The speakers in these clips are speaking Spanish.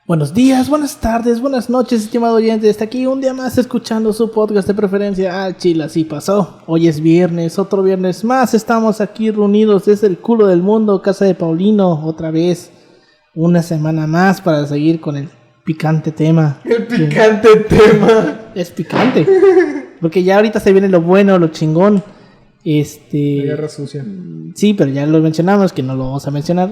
Buenos días, buenas tardes, buenas noches, estimado oyente. Está aquí un día más escuchando su podcast de preferencia Al Chile Así Pasó. Hoy es viernes, otro viernes más. Estamos aquí reunidos desde el culo del mundo, casa de Paulino, otra vez. Una semana más para seguir con el picante tema. El picante tema. Es picante. Porque ya ahorita se viene lo bueno, lo chingón. La guerra sucia. Sí, pero ya lo mencionamos, que no lo vamos a mencionar.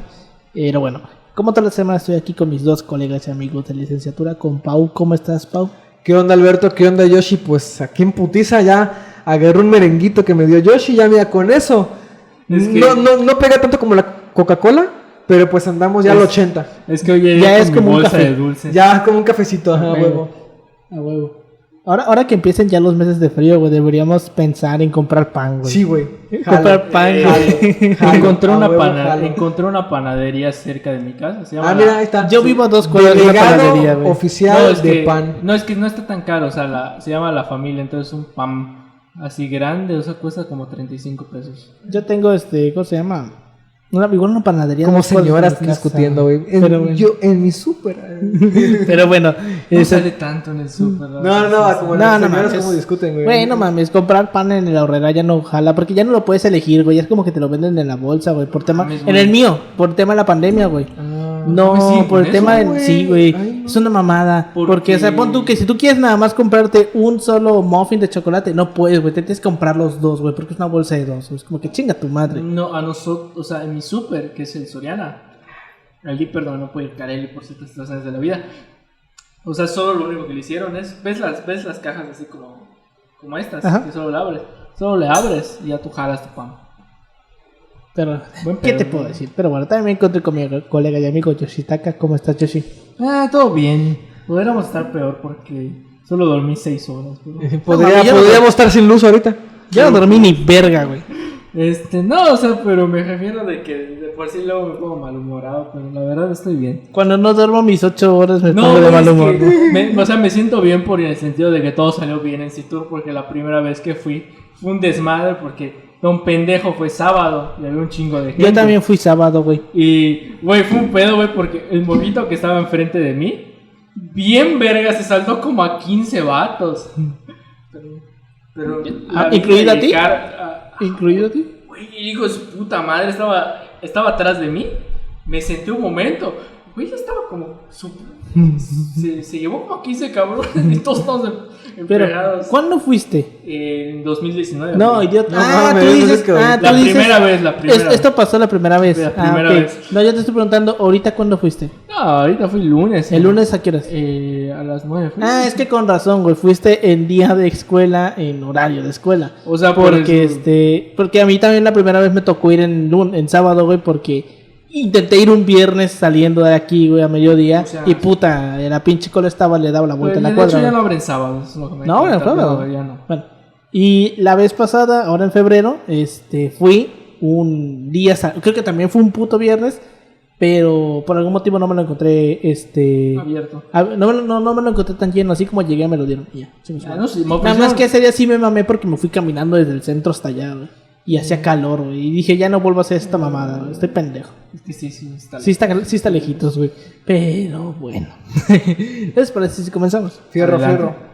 Pero bueno, como toda la semana estoy aquí con mis dos colegas y amigos de licenciatura, con Pau. ¿Cómo estás, Pau? ¿Qué onda, Alberto? ¿Qué onda, Yoshi? Pues aquí en putiza ya agarré un merenguito que me dio Yoshi, ya mira, con eso. Es que... no pega tanto como la Coca-Cola, pero pues andamos ya al 80. Es que oye, ya es como un café de dulces. Ya como un cafecito, ajá, a huevo. A huevo. Ahora que empiecen ya los meses de frío, güey, deberíamos pensar en comprar pan, güey. Sí, güey. Comprar pan, güey. Encontré una panadería cerca de mi casa. Se llama mira, ahí está. Yo vivo a 2 cuadras de una panadería, güey. Oficial de pan. No, es que no está tan caro, o sea, se llama La Familia, entonces un pan así grande, o sea, cuesta como 35 pesos. Yo tengo ¿cómo se llama? Una panadería. Como señoras discutiendo, güey. Yo en mi súper. Pero bueno. No sale tanto en el súper. No, como las señoras como discuten, güey. Güey, no mames, comprar pan en la horrera ya no jala, porque ya no lo puedes elegir, güey. Es como que te lo venden en la bolsa, güey. Por tema. En el mío, por tema de la pandemia, güey. No, por el tema del... Sí, güey. Es una mamada. Porque, o sea, pon tú que si tú quieres nada más comprarte un solo muffin de chocolate, no puedes, güey. Te tienes que comprar los dos, güey, porque es una bolsa de 2. Es como que chinga tu madre. No, a nosotros, o sea, en mi súper, que es el Soriana, perdón, no puede ir Carelli por ciertas situaciones de la vida. O sea, solo lo único que le hicieron es... ¿Ves las cajas así como estas? Ajá. Que solo le abres y ya tú jalas tu pan. Pero, ¿qué te puedo decir? Pero bueno, también me encontré con mi colega y amigo Yoshitaka. ¿Cómo estás, Yoshi? Todo bien. Podríamos estar peor porque solo dormí 6 horas. Pero... Podríamos estar sin luz ahorita. Yo no dormí ni verga, güey. No, o sea, pero me refiero de que de por sí luego me pongo malhumorado, pero la verdad estoy bien. Cuando no duermo mis 8 horas me pongo de mal humor. Me siento bien por el sentido de que todo salió bien en Citur, porque la primera vez que fue un desmadre porque... Un pendejo fue sábado y había un chingo de gente. Yo también fui sábado, güey. Y, güey, fue un pedo, güey, porque el morrito que estaba enfrente de mí, bien verga, se saltó como a 15 vatos. Pero ¿incluido a ti? ¿Incluido a ti? Güey, hijo de su puta madre, estaba atrás de mí. Me senté un momento. Güey, yo estaba como... Se llevó como a 15 cabrones y todos estamos empegados. Pero, ¿cuándo fuiste? En 2019. No, idiota. Tú dices... La primera vez. Esto pasó la primera vez. La primera vez. No, yo te estoy preguntando, ¿ahorita cuándo fuiste? No, ahorita fui el lunes. ¿El lunes a qué horas? A las 9. Es que con razón, güey. Fuiste en día de escuela, en horario de escuela. O sea, porque a mí también la primera vez me tocó ir en sábado, güey, porque... Intenté ir un viernes saliendo de aquí, güey, a mediodía. O sea, y puta, la pinche cola le daba la vuelta en la cuadra. De hecho, ya no abren sábados. No, abren sábado. Ya no. Bueno, y la vez pasada, ahora en febrero, fui un día, creo que también fue un puto viernes, pero por algún motivo no me lo encontré, abierto. No me lo encontré tan lleno, así como llegué me lo dieron. Y ya, nada más que ese día sí me mamé porque me fui caminando desde el centro hasta allá, güey. Y hacía calor, güey. Y dije, ya no vuelvo a hacer esta mamada, güey. Estoy pendejo. Sí está lejitos, güey. Pero bueno. ¿Les parece si comenzamos? Fierro.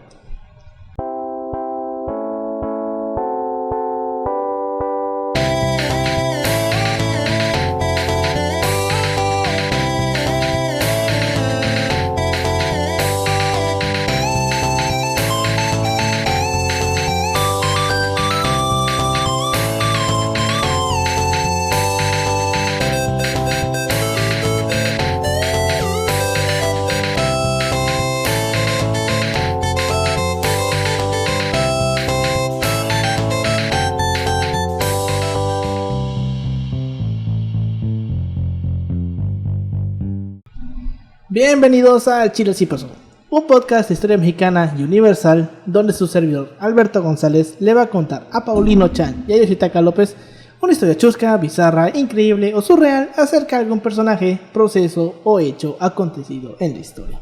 Bienvenidos a Al Chile Así Pasó, un podcast de historia mexicana y universal, donde su servidor Alberto González le va a contar a Paulino Chan y a Yoshitaka López una historia chusca, bizarra, increíble o surreal acerca de algún personaje, proceso o hecho acontecido en la historia.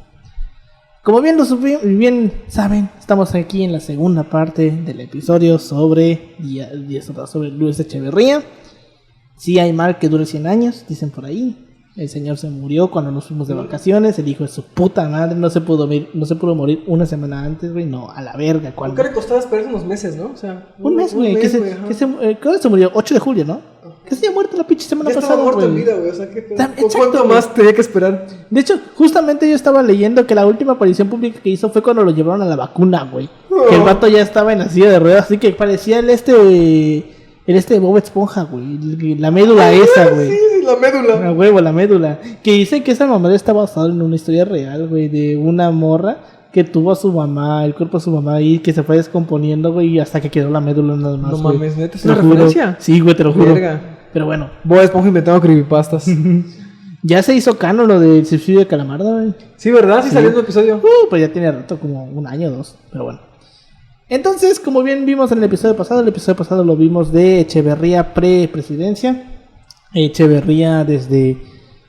Como bien saben, estamos aquí en la segunda parte del episodio sobre Luis Echeverría. Sí hay mal que dure 100 años, dicen por ahí. El señor se murió cuando nos fuimos de vacaciones. El hijo de su puta madre no se pudo morir una semana antes, güey. No, a la verga. ¿Cuánto le costaba esperar unos meses, no? O sea, un mes, güey. ¿Cuándo se murió? 8 de julio, ¿no? Que se había muerto la pinche semana pasada, estaba muerto en vida, güey. O sea, ¿cuánto más tenía que esperar? De hecho, justamente yo estaba leyendo que la última aparición pública que hizo fue cuando lo llevaron a la vacuna, güey. Que el vato ya estaba en la silla de ruedas, así que parecía el de Bob Esponja, güey. La médula esa, güey. Sí, la médula. A huevo, la médula. Que dicen que esa mamada está basada en una historia real, güey. De una morra que tuvo a su mamá, el cuerpo de su mamá ahí, que se fue descomponiendo, güey. Hasta que quedó la médula nada más. No güey. mames, ¿neta es una referencia? Sí, güey, te lo juro. Verga. Pero bueno. Bob Esponja inventando creepypastas. Ya se hizo canon lo del suicidio de Calamardo, güey. Sí, ¿verdad? Sí, salió un episodio. Pues ya tiene rato, como un año o 2. Pero bueno. Entonces, como bien vimos en el episodio pasado lo vimos de Echeverría pre-presidencia. Echeverría desde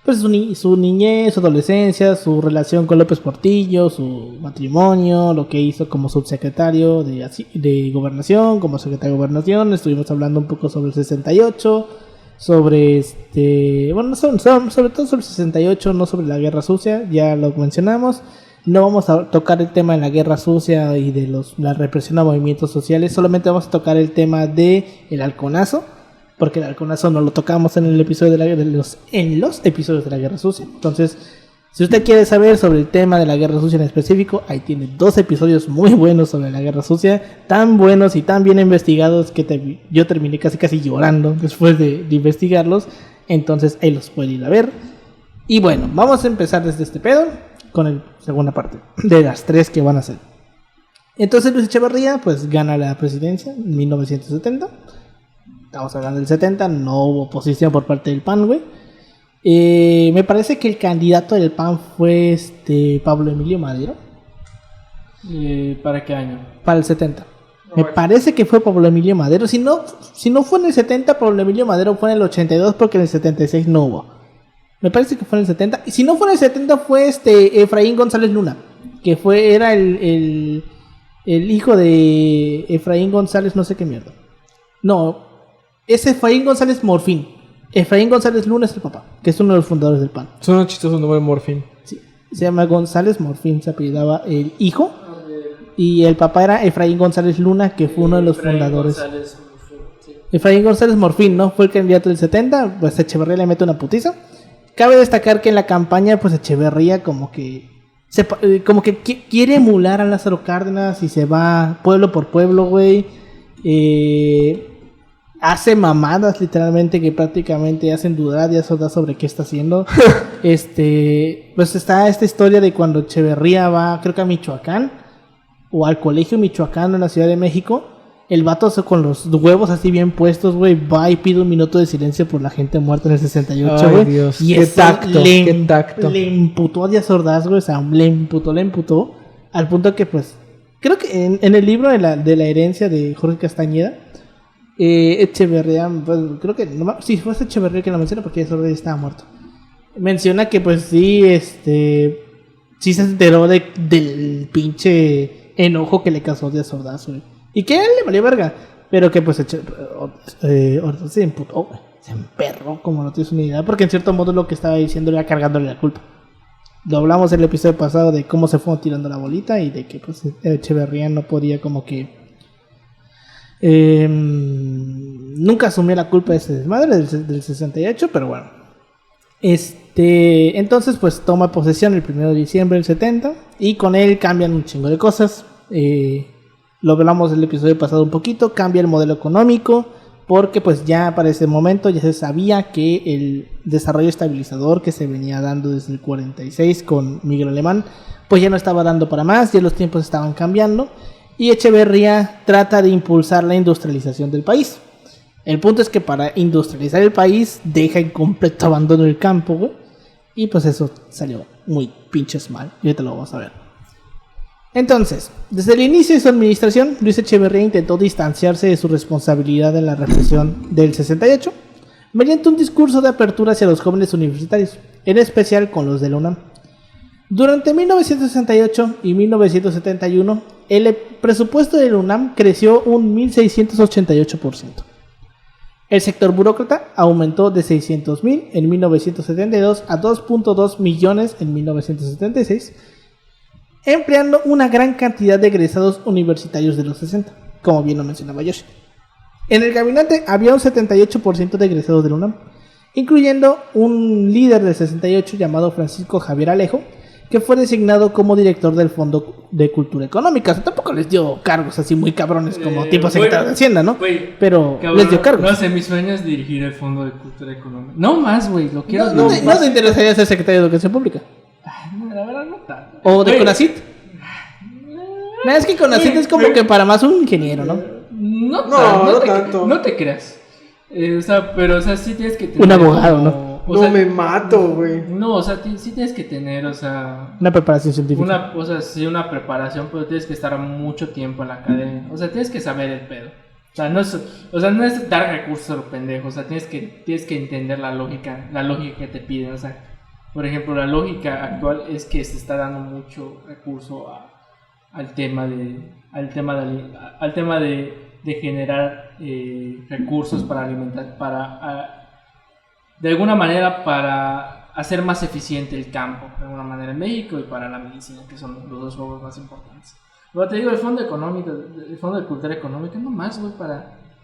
pues su niñez, su adolescencia, su relación con López Portillo, su matrimonio, lo que hizo como subsecretario de Gobernación, como secretario de Gobernación. Estuvimos hablando un poco sobre el 68, sobre sobre todo sobre el 68, no sobre la Guerra Sucia, ya lo mencionamos. No vamos a tocar el tema de la Guerra Sucia y de la represión a movimientos sociales, solamente vamos a tocar el tema de el halconazo, porque el halconazo no lo tocamos en el episodio en los episodios de la Guerra Sucia. Entonces, si usted quiere saber sobre el tema de la Guerra Sucia en específico, ahí tiene 2 episodios muy buenos sobre la Guerra Sucia, tan buenos y tan bien investigados que yo terminé casi llorando después de investigarlos. Entonces ahí los puede ir a ver. Y bueno, vamos a empezar desde este pedo con la segunda parte de las 3 que van a ser. Entonces Luis Echeverría pues gana la presidencia en 1970. Estamos hablando del 70, no hubo oposición por parte del PAN, güey. Me parece que el candidato del PAN fue Pablo Emilio Madero. ¿Para qué año? Para el 70. Me parece que fue Pablo Emilio Madero. Si no fue en el 70, Pablo Emilio Madero fue en el 82 porque en el 76 no hubo. Me parece que fue en el 70. Y si no fue en el 70 fue Efraín González Luna, que era el hijo de Efraín González no sé qué mierda. No, es Efraín González Morfín. Efraín González Luna es el papá, que es uno de los fundadores del PAN. Suena chistoso el nombre de Morfín. Sí, se llama González Morfín, se apellidaba el hijo. Y el papá era Efraín González Luna, que fue uno de los fundadores. Efraín González Morfín, ¿no? Fue el candidato del 70, pues Echeverría le mete una putiza. Cabe destacar que en la campaña, pues Echeverría como que quiere emular a Lázaro Cárdenas y se va pueblo por pueblo, güey. Hace mamadas literalmente que prácticamente hacen dudar y hacen dudar sobre qué está haciendo. Pues está esta historia de cuando Echeverría va, creo que a Michoacán, o al colegio michoacano en la Ciudad de México. El vato con los huevos así bien puestos, güey, va y pide un minuto de silencio por la gente muerta en el 68, güey. Dios, y qué tacto. Le imputó a Díaz Ordaz, güey, o sea, le imputó, al punto que, pues, creo que en el libro de la herencia de Jorge Castañeda, Echeverría, pues, creo que, sí, fue Echeverría que lo menciona porque Díaz Ordaz estaba muerto. Menciona que, pues, sí, sí se enteró del pinche enojo que le causó Díaz Ordaz, güey. Y que a él le valió verga. Pero que pues se emputó, güey. Se emperró como no tienes una idea. Porque en cierto modo lo que estaba diciendo era cargándole la culpa. Lo hablamos en el episodio pasado de cómo se fue tirando la bolita. Y de que pues Echeverría no podía como que nunca asumió la culpa de ese desmadre del 68. Pero bueno, entonces pues toma posesión el 1 de diciembre del 70. Y con él cambian un chingo de cosas. Lo hablamos en el episodio pasado un poquito. Cambia el modelo económico, porque pues ya para ese momento ya se sabía que el desarrollo estabilizador que se venía dando desde el 46 con Miguel Alemán, pues ya no estaba dando para más, ya los tiempos estaban cambiando. Y Echeverría trata de impulsar la industrialización del país. El punto es que para industrializar el país deja en completo abandono el campo, güey. Y pues eso salió muy pinches mal. Y ahorita lo vamos a ver. Entonces, desde el inicio de su administración, Luis Echeverría intentó distanciarse de su responsabilidad en la represión del 68 mediante un discurso de apertura hacia los jóvenes universitarios, en especial con los de la UNAM. Durante 1968 y 1971, el presupuesto de la UNAM creció un 1688%. El sector burócrata aumentó de 600.000 en 1972 a 2.2 millones en 1976, empleando una gran cantidad de egresados universitarios de los 60, como bien lo mencionaba Yoshi. En el gabinete había un 78% de egresados de la UNAM, incluyendo un líder del 68 llamado Francisco Javier Alejo, que fue designado como director del Fondo de Cultura Económica. O sea, tampoco les dio cargos así muy cabrones como tipo secretario de Hacienda, ¿no? Pero cabrón, les dio cargos. No sé, mi sueño es dirigir el Fondo de Cultura Económica. No más, güey, lo quiero. No te interesaría ser secretario de Educación Pública. No, la verdad no tanto. O de CONACYT. No, es que CONACYT es como que para más un ingeniero, ¿no? No tanto. No te creas. Pero sí tienes que tener. Un abogado, ¿no? O sea, me mato, güey. No, o sea, sí tienes que tener, o sea. Una preparación científica. Una preparación, pero tienes que estar mucho tiempo en la academia. O sea, tienes que saber el pedo. O sea, no es dar recursos a lo pendejo. O sea, tienes que entender la lógica que te piden. O sea, por ejemplo, la lógica actual es que se está dando mucho recurso al tema de generar recursos para alimentar, de alguna manera para hacer más eficiente el campo, de alguna manera en México, y para la medicina, que son los dos rubros más importantes. Pero te digo, el Fondo de Cultura Económica, no más, güey,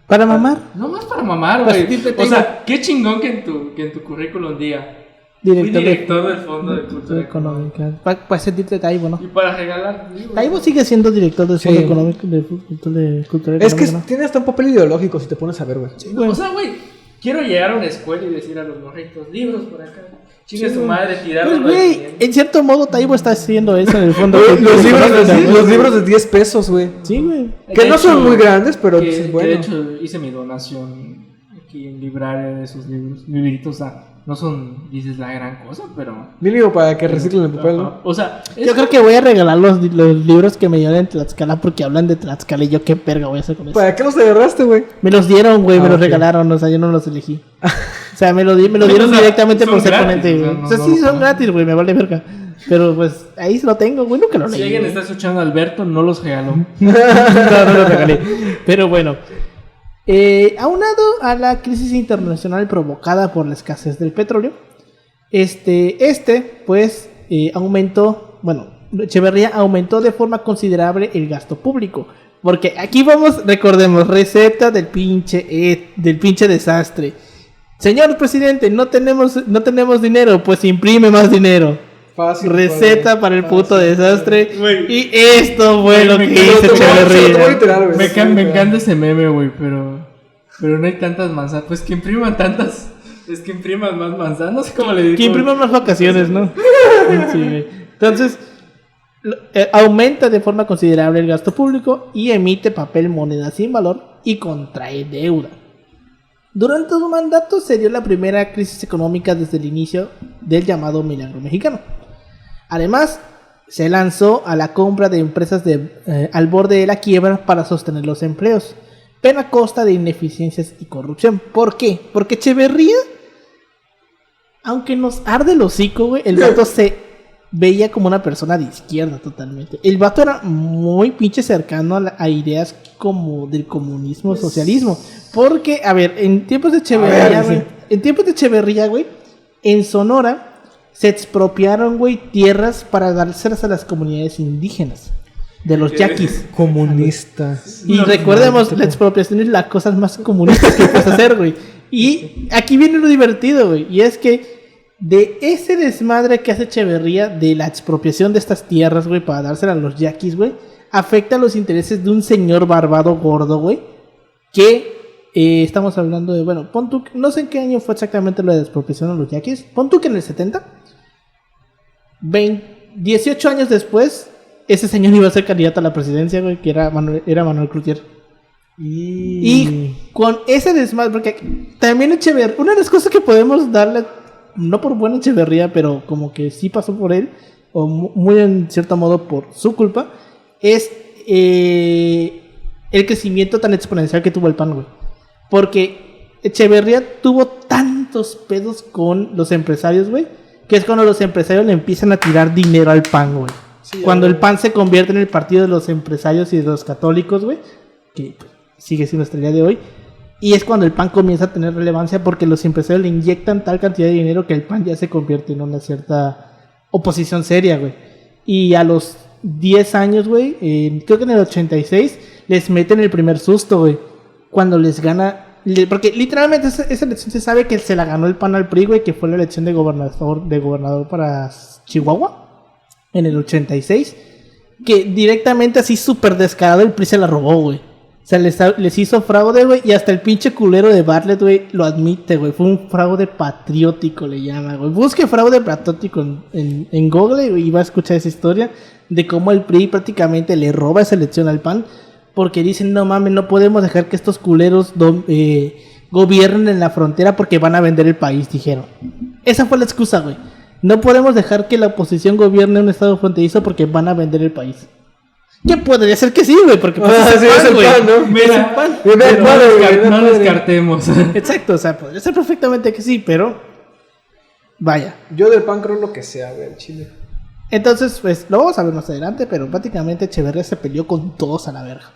¿Para mamar? No más para mamar, güey. O sea, qué chingón que en tu currículum diga fui director del Fondo de Cultura Económica. Para sentirte Taibo, ¿no? Y para regalar libros. Taibo sigue siendo director del Fondo Económico de Cultura Económica. Es que tiene hasta un papel ideológico si te pones a ver, güey. Sí, o sea, güey. Quiero llegar a una escuela y decir a los morritos, libros por acá. Chingue su madre, tirarlos. Pues, güey, en cierto modo Taibo está haciendo eso en el fondo. Los libros de 10 pesos, güey. Sí, güey. Que no son muy grandes, pero que, es bueno. De hecho, hice mi donación aquí en Libraria de esos libros. Libritos, o sea, no son, dices, la gran cosa, pero... Mínimo para que reciclen el papel, ¿no? O sea... Yo creo que voy a regalar los libros que me dieron en Tlaxcala porque hablan de Tlaxcala y yo qué verga voy a hacer con eso. ¿Para qué los agarraste, güey? Me los dieron, güey, me los ok. regalaron, o sea, yo no los elegí. O sea, me lo dieron directamente por ser ponente, güey. O sea, sí, son gratis, güey, me vale verga. Pero pues ahí lo tengo, güey, nunca lo leí. Si alguien está escuchando a Alberto, no los regaló. No los regalé. Pero bueno. Aunado a la crisis internacional provocada por la escasez del petróleo, pues aumentó, Echeverría aumentó de forma considerable el gasto público. Porque aquí recordemos, receta del pinche desastre. Señor presidente, no tenemos dinero, pues imprime más dinero. Fácil. Receta para el puto desastre. Wey. Y esto fue lo que hizo Echeverría. Me encanta ese meme, güey, pero no hay tantas manzanas. Pues que impriman tantas. Es que impriman más manzanas. No sé cómo le digo. Que impriman más vacaciones, ¿no? Sí, güey. Entonces, aumenta de forma considerable el gasto público y emite papel moneda sin valor y contrae deuda. Durante su mandato se dio la primera crisis económica desde el inicio del llamado Milagro Mexicano. Además, se lanzó a la compra de empresas al borde de la quiebra para sostener los empleos, pero a costa de ineficiencias y corrupción. ¿Por qué? Porque Echeverría, aunque nos arde el hocico, güey, el vato se veía como una persona de izquierda totalmente. El vato era muy pinche cercano a ideas como del comunismo, socialismo. Porque, a ver, en tiempos de Echeverría, güey, en Sonora se expropiaron, güey, tierras para dárselas a las comunidades indígenas de los yaquis. Comunistas. Y recordemos, la expropiación es las cosas más comunistas que puedes hacer, güey. Y aquí viene lo divertido, güey. Y es que de ese desmadre que hace Echeverría de la expropiación de estas tierras, güey, para dárselas a los yaquis, güey, afecta los intereses de un señor barbado gordo, güey, que estamos hablando de, pon tú, no sé en qué año fue exactamente lo de la expropiación a los yaquis, pon tú que en el 70, 18 años después, ese señor iba a ser candidato a la presidencia, güey, que era Manuel Cloutier. Y con ese desmadre, porque también Echeverría, una de las cosas que podemos darle, no por buena Echeverría, pero como que sí pasó por él, o muy en cierto modo por su culpa, es el crecimiento tan exponencial que tuvo el PAN, güey. Porque Echeverría tuvo tantos pedos con los empresarios, güey, que es cuando los empresarios le empiezan a tirar dinero al PAN, güey. Sí, cuando el PAN se convierte en el partido de los empresarios y de los católicos, güey, que sigue siendo hasta el día de hoy, Y es cuando el PAN comienza a tener relevancia porque los empresarios le inyectan tal cantidad de dinero que el PAN ya se convierte en una cierta oposición seria, güey. Y a los 10 años, güey, creo que en el 86, les meten el primer susto, güey. Cuando les gana... Porque literalmente esa elección se sabe que se la ganó el PAN al PRI, güey, que fue la elección de gobernador para Chihuahua en el 86. Que directamente así súper descarado el PRI se la robó, güey. O sea, les hizo fraude, güey, y hasta el pinche culero de Bartlett, güey, lo admite, güey. Fue un fraude patriótico, le llama, güey. Busque fraude patriótico en Google, güey, y va a escuchar esa historia de cómo el PRI prácticamente le roba esa elección al PAN. Porque dicen, no mames, no podemos dejar que estos culeros gobiernen en la frontera porque van a vender el país, dijeron. Esa fue la excusa, güey. No podemos dejar que la oposición gobierne un estado fronterizo porque van a vender el país. ¿Qué podría ser que sí, güey? Porque pues, sí, es el PAN, ¿no? Mira, no descartemos. Exacto, o sea, podría ser perfectamente que sí, pero... Vaya. Yo del PAN creo lo que sea, güey, Chile. Entonces, pues, lo vamos a ver más adelante, pero prácticamente Echeverría se peleó con todos a la verga.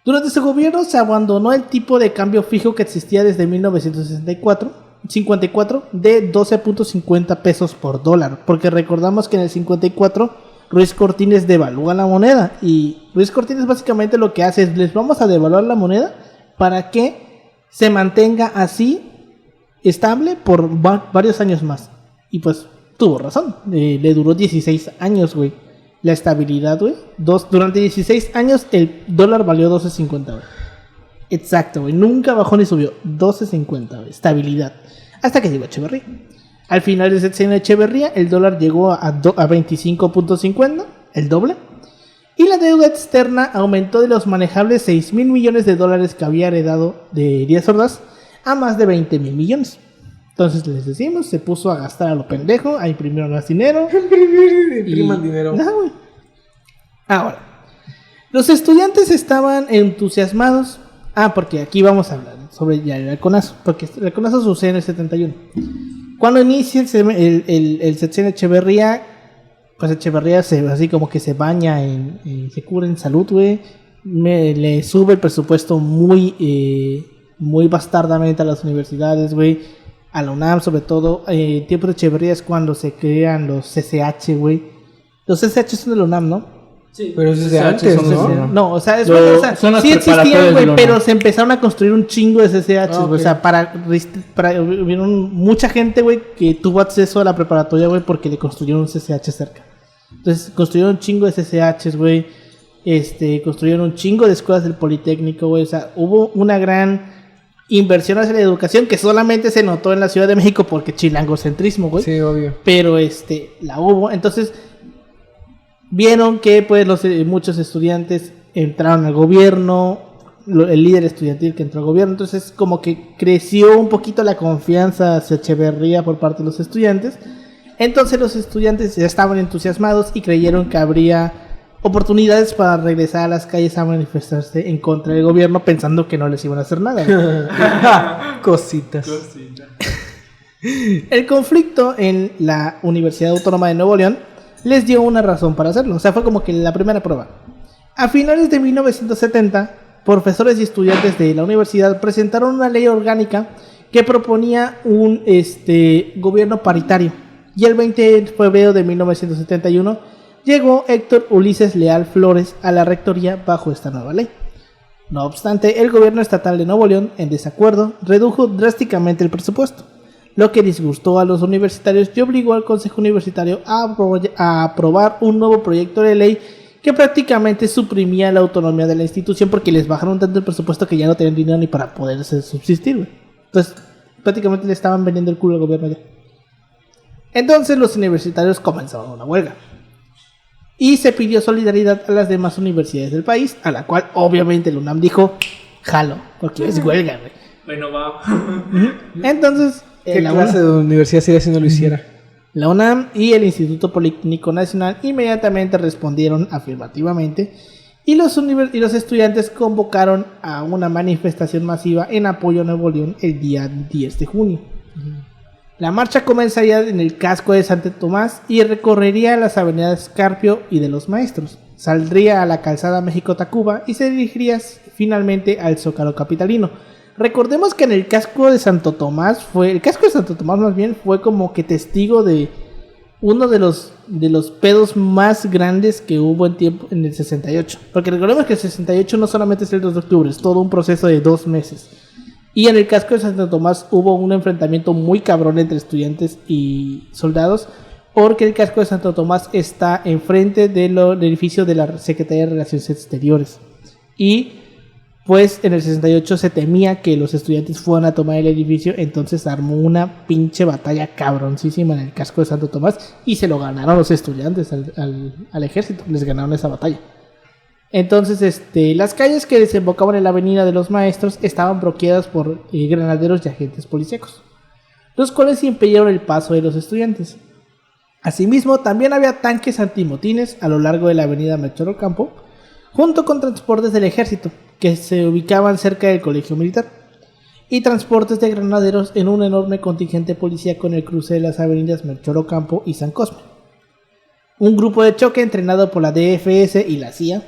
Durante su gobierno se abandonó el tipo de cambio fijo que existía desde 1954 de 12.50 pesos por dólar, porque recordamos que en el 54 Ruiz Cortines devalúa la moneda y Ruiz Cortines básicamente lo que hace es les vamos a devaluar la moneda para que se mantenga así estable por varios años más. Y pues tuvo razón, le duró 16 años, güey, la estabilidad, güey. Durante 16 años el dólar valió 12.50, güey. Exacto, güey, nunca bajó ni subió, 12.50, güey, estabilidad. Hasta que llegó Echeverría. Al final de sexenio de Echeverría, el dólar llegó a 25.50, el doble. Y la deuda externa aumentó de los manejables 6.000 millones de dólares que había heredado de Díaz Ordaz a más de 20.000 millones. Entonces les decimos, se puso a gastar a lo pendejo, a imprimir más dinero. Impriman dinero. Güey. Ahora, los estudiantes estaban entusiasmados. Porque aquí vamos a hablar sobre ya el halconazo, porque el halconazo sucede en el 71. Cuando inicia el sexenio Echeverría, pues Echeverría así como que se baña se cura en salud, güey. Le sube el presupuesto muy bastardamente a las universidades, güey. A la UNAM, sobre todo. En tiempo de Echeverría es cuando se crean los CCH, güey. Los CCH son de la UNAM, ¿no? Sí, pero es de antes, ¿no? No, o sea, sí existían, güey, pero se empezaron a construir un chingo de CCH, okay. O sea, vieron mucha gente, güey, que tuvo acceso a la preparatoria, güey, porque le construyeron un CCH cerca. Entonces, construyeron un chingo de CCHs, güey, construyeron un chingo de escuelas del Politécnico, güey, o sea, hubo una gran inversión hacia la educación que solamente se notó en la Ciudad de México porque chilangocentrismo, güey. Sí, obvio. Pero, la hubo, entonces... Vieron que pues muchos estudiantes entraron al gobierno, el líder estudiantil que entró al gobierno, entonces como que creció un poquito la confianza hacia Echeverría por parte de los estudiantes. Entonces los estudiantes ya estaban entusiasmados y creyeron que habría oportunidades para regresar a las calles a manifestarse en contra del gobierno pensando que no les iban a hacer nada. Cositas. El conflicto en la Universidad Autónoma de Nuevo León les dio una razón para hacerlo, o sea, fue como que la primera prueba. A finales de 1970, profesores y estudiantes de la universidad presentaron una ley orgánica que proponía un gobierno paritario. Y el 20 de febrero de 1971 llegó Héctor Ulises Leal Flores a la rectoría bajo esta nueva ley. No obstante, el gobierno estatal de Nuevo León, en desacuerdo, redujo drásticamente el presupuesto, lo que disgustó a los universitarios y obligó al Consejo Universitario a aprobar un nuevo proyecto de ley que prácticamente suprimía la autonomía de la institución porque les bajaron tanto el presupuesto que ya no tenían dinero ni para poderse subsistir, güey. Entonces, prácticamente le estaban vendiendo el culo al gobierno ya. Entonces, los universitarios comenzaron una huelga. Y se pidió solidaridad a las demás universidades del país, a la cual obviamente el UNAM dijo, jalo, porque es huelga, güey. Bueno, va. Entonces... ¿Qué clase de universidad sería si no lo hiciera? La UNAM y el Instituto Politécnico Nacional inmediatamente respondieron afirmativamente y los estudiantes convocaron a una manifestación masiva en apoyo a Nuevo León el día 10 de junio. La marcha comenzaría en el casco de Santo Tomás y recorrería las avenidas Carpio y de los Maestros. Saldría a la calzada México-Tacuba y se dirigiría finalmente al Zócalo capitalino, Recordemos que en el casco de Santo Tomás más bien fue como que testigo de uno de los pedos más grandes que hubo en el 68. Porque recordemos que el 68 no solamente es el 2 de octubre, es todo un proceso de 2 meses. Y en el casco de Santo Tomás hubo un enfrentamiento muy cabrón entre estudiantes y soldados, porque el casco de Santo Tomás está enfrente del edificio de la Secretaría de Relaciones Exteriores. Y pues en el 68 se temía que los estudiantes fueran a tomar el edificio, entonces armó una pinche batalla cabroncísima en el casco de Santo Tomás y se lo ganaron los estudiantes al ejército, les ganaron esa batalla. Entonces las calles que desembocaban en la avenida de los Maestros estaban bloqueadas por granaderos y agentes policíacos, los cuales impidieron el paso de los estudiantes. Asimismo, también había tanques antimotines a lo largo de la avenida Melchor Ocampo, junto con transportes del ejército, que se ubicaban cerca del colegio militar, y transportes de granaderos en un enorme contingente policíaco en el cruce de las avenidas Melchor Ocampo y San Cosme. Un grupo de choque entrenado por la DFS y la CIA,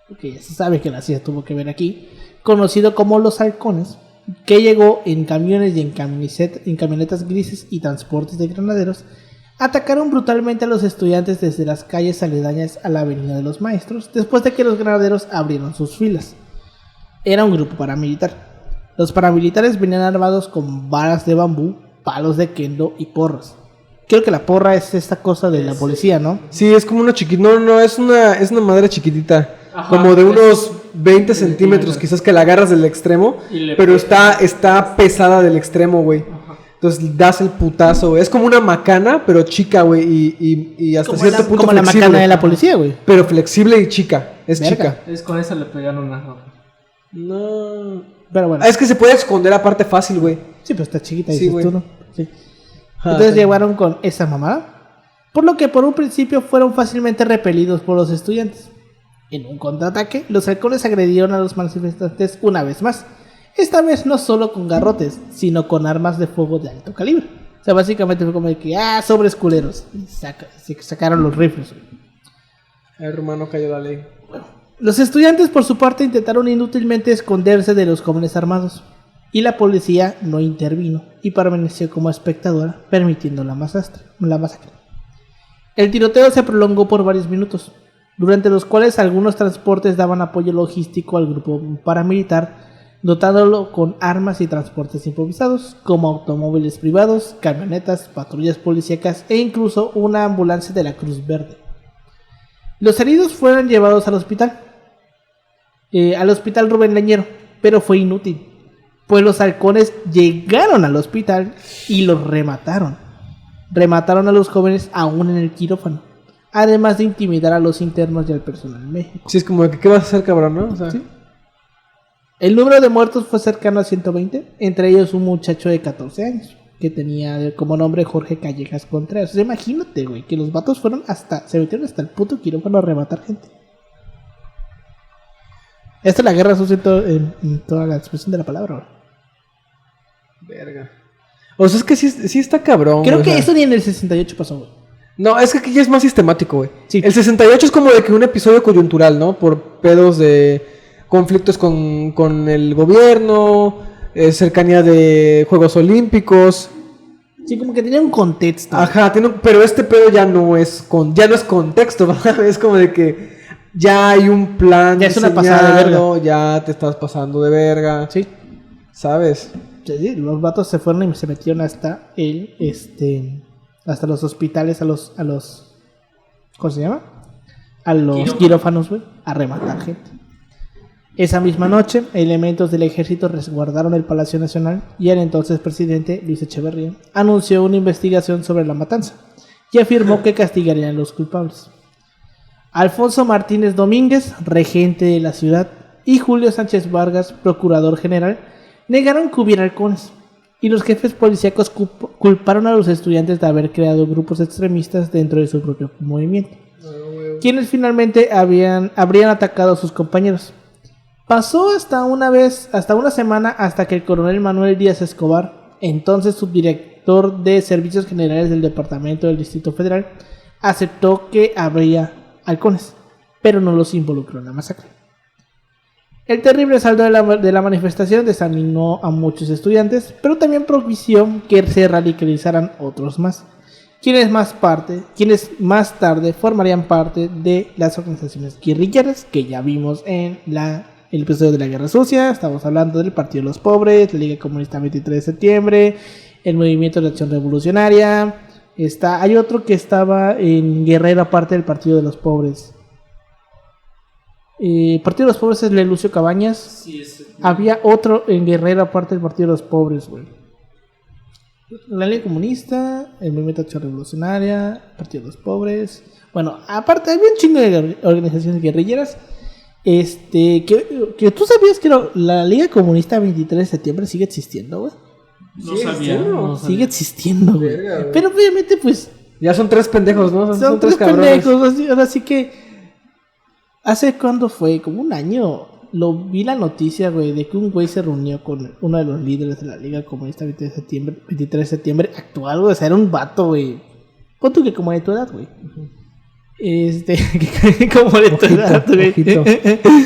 porque ya se sabe que la CIA tuvo que ver aquí, conocido como los Halcones, que llegó en camiones y en camionetas grises y transportes de granaderos, atacaron brutalmente a los estudiantes desde las calles aledañas a la avenida de los Maestros, después de que los granaderos abrieron sus filas. Era un grupo paramilitar. Los paramilitares venían armados con varas de bambú, palos de kendo y porras. Creo que la porra es esta cosa de la policía, ¿no? Sí, es como una chiquita. No, es una madera chiquitita. Ajá, como de unos 20 centímetros, quizás, que la agarras del extremo. Pero está pesada del extremo, güey. Entonces das el putazo, güey. Es como una macana, pero chica, güey. Y hasta cierto punto como flexible. Como la macana de la policía, güey. Pero flexible y chica. Es verga. Chica. Es con esa le pegaron una hoja. No. Pero bueno. Es que se puede esconder aparte fácil, güey. Sí, pero está chiquita, dices tú, ¿no? Sí. Entonces llegaron con esa mamada, por lo que por un principio fueron fácilmente repelidos por los estudiantes. En un contraataque, los halcones agredieron a los manifestantes una vez más. Esta vez no solo con garrotes, sino con armas de fuego de alto calibre. O sea, básicamente fue como de que, sobres culeros. Y sacaron los rifles. El rumano cayó la ley. Bueno, los estudiantes por su parte intentaron inútilmente esconderse de los jóvenes armados. Y la policía no intervino y permaneció como espectadora, permitiendo la masacre. El tiroteo se prolongó por varios minutos, durante los cuales algunos transportes daban apoyo logístico al grupo paramilitar, dotándolo con armas y transportes improvisados, como automóviles privados, camionetas, patrullas policíacas e incluso una ambulancia de la Cruz Verde. Los heridos fueron llevados al hospital Rubén Leñero, pero fue inútil, pues los halcones llegaron al hospital y los remataron. Remataron a los jóvenes aún en el quirófano, además de intimidar a los internos y al personal médico. Sí, es como que, ¿qué vas a hacer, cabrón, no? O sea... ¿Sí? El número de muertos fue cercano a 120, entre ellos un muchacho de 14 años, que tenía como nombre Jorge Callejas Contreras. O sea, imagínate, güey, que los vatos se metieron hasta el puto quirófano a rematar gente. Esta es la guerra sucia en toda la expresión de la palabra, güey. Verga. O sea, es que sí está cabrón. Creo que eso ni en el 68 pasó, güey. No, es que aquí ya es más sistemático, güey. Sí. El 68 es como de que un episodio coyuntural, ¿no? Por pedos de conflictos con el gobierno, cercanía de Juegos Olímpicos. Sí, como que tenía un contexto. Ajá, pero este pedo ya no es contexto, ¿verdad? Es como de que ya hay un plan. Ya es una pasada de verga. Ya te estás pasando de verga. Sí. ¿Sabes? Sí, los vatos se fueron y se metieron hasta hasta los hospitales, a los ¿cómo se llama? A los quirófanos, güey, a rematar gente. Esa misma noche, elementos del ejército resguardaron el Palacio Nacional y el entonces presidente Luis Echeverría anunció una investigación sobre la matanza y afirmó que castigarían a los culpables. Alfonso Martínez Domínguez, regente de la ciudad, y Julio Sánchez Vargas, procurador general, negaron que hubiera halcones, y los jefes policíacos culparon a los estudiantes de haber creado grupos extremistas dentro de su propio movimiento, quienes finalmente habrían atacado a sus compañeros. Pasó hasta una semana hasta que el coronel Manuel Díaz Escobar, entonces subdirector de Servicios Generales del Departamento del Distrito Federal, aceptó que habría halcones, pero no los involucró en la masacre. El terrible saldo de la manifestación desanimó a muchos estudiantes, pero también propició que se radicalizaran otros más, quienes más tarde formarían parte de las organizaciones guerrilleras que ya vimos en el episodio de la Guerra Sucia. Estamos hablando del Partido de los Pobres, la Liga Comunista 23 de septiembre, el Movimiento de Acción Revolucionaria. Hay otro que estaba en Guerrero aparte del Partido de los Pobres. Partido de los Pobres es el de Lucio Cabañas. Sí, Había otro en Guerrero aparte del Partido de los Pobres, güey. La Liga Comunista, el Movimiento de Acción Revolucionaria, el Partido de los Pobres. Bueno, aparte había un chingo de organizaciones guerrilleras. Que tú sabías que la Liga Comunista 23 de septiembre sigue existiendo, güey. No sabía. Sigue existiendo, güey. Verga, güey. Pero obviamente, pues. Ya son 3 pendejos, ¿no? Son tres tres cabrones. pendejos. Ahora sí que. ¿Hace cuándo fue? Como un año. Vi la noticia, güey, de que un güey se reunió con uno de los líderes de la Liga Comunista 23 de septiembre actual, güey. O sea, era un vato, güey. Pon tú que como de tu edad, güey. Como de tu edad, güey.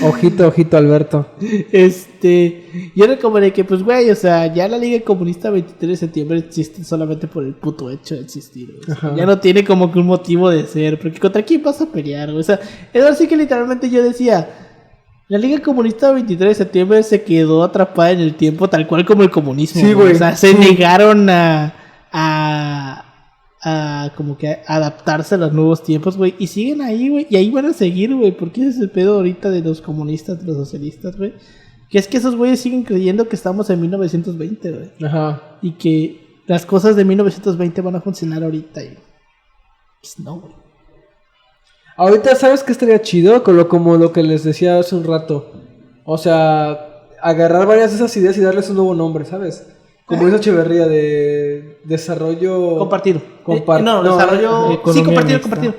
Ojito, Alberto. Yo era como de que, pues, güey, o sea, ya la Liga Comunista 23 de septiembre existe solamente por el puto hecho de existir, güey. O sea, ya no tiene como que un motivo de ser, porque ¿contra quién vas a pelear, güey? O sea, es así que literalmente yo decía, la Liga Comunista 23 de septiembre se quedó atrapada en el tiempo tal cual como el comunismo. Sí, güey. O sea, se negaron a como que adaptarse a los nuevos tiempos, güey, y siguen ahí, güey, y ahí van a seguir, güey, porque ese es el pedo ahorita de los comunistas, de los socialistas, güey, que es que esos güeyes siguen creyendo que estamos en 1920, güey, Ajá. y que las cosas de 1920 van a funcionar ahorita, y pues no, güey. Ahorita, ¿sabes qué estaría chido? Como lo que les decía hace un rato. O sea, agarrar varias de esas ideas y darles un nuevo nombre, ¿sabes? Como hizo Echeverría de desarrollo... Compartido. economía Compartido.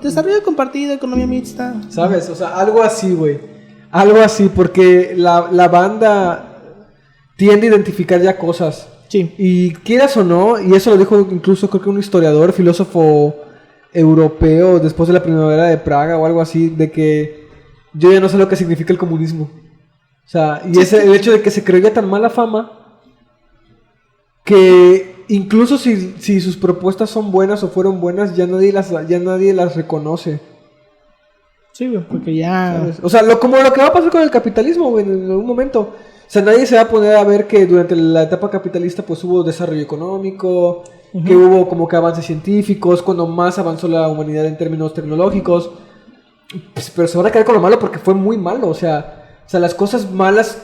Desarrollo compartido, economía mixta. ¿Sabes? O sea, algo así, güey. Algo así, porque la banda tiende a identificar ya cosas. Sí. Y quieras o no, y eso lo dijo incluso creo que un historiador, filósofo europeo después de la primavera de Praga o algo así, de que yo ya no sé lo que significa el comunismo. O sea, y el hecho de que se creía tan mala fama que incluso si sus propuestas son buenas o fueron buenas, ya nadie las reconoce. Sí, güey, porque ya... ¿Sabes? O sea, como lo que va a pasar con el capitalismo, güey, en algún momento. O sea, nadie se va a poner a ver que durante la etapa capitalista pues hubo desarrollo económico, que hubo como que avances científicos, cuando más avanzó la humanidad en términos tecnológicos. Pues, pero se van a quedar con lo malo porque fue muy malo. O sea, las cosas malas,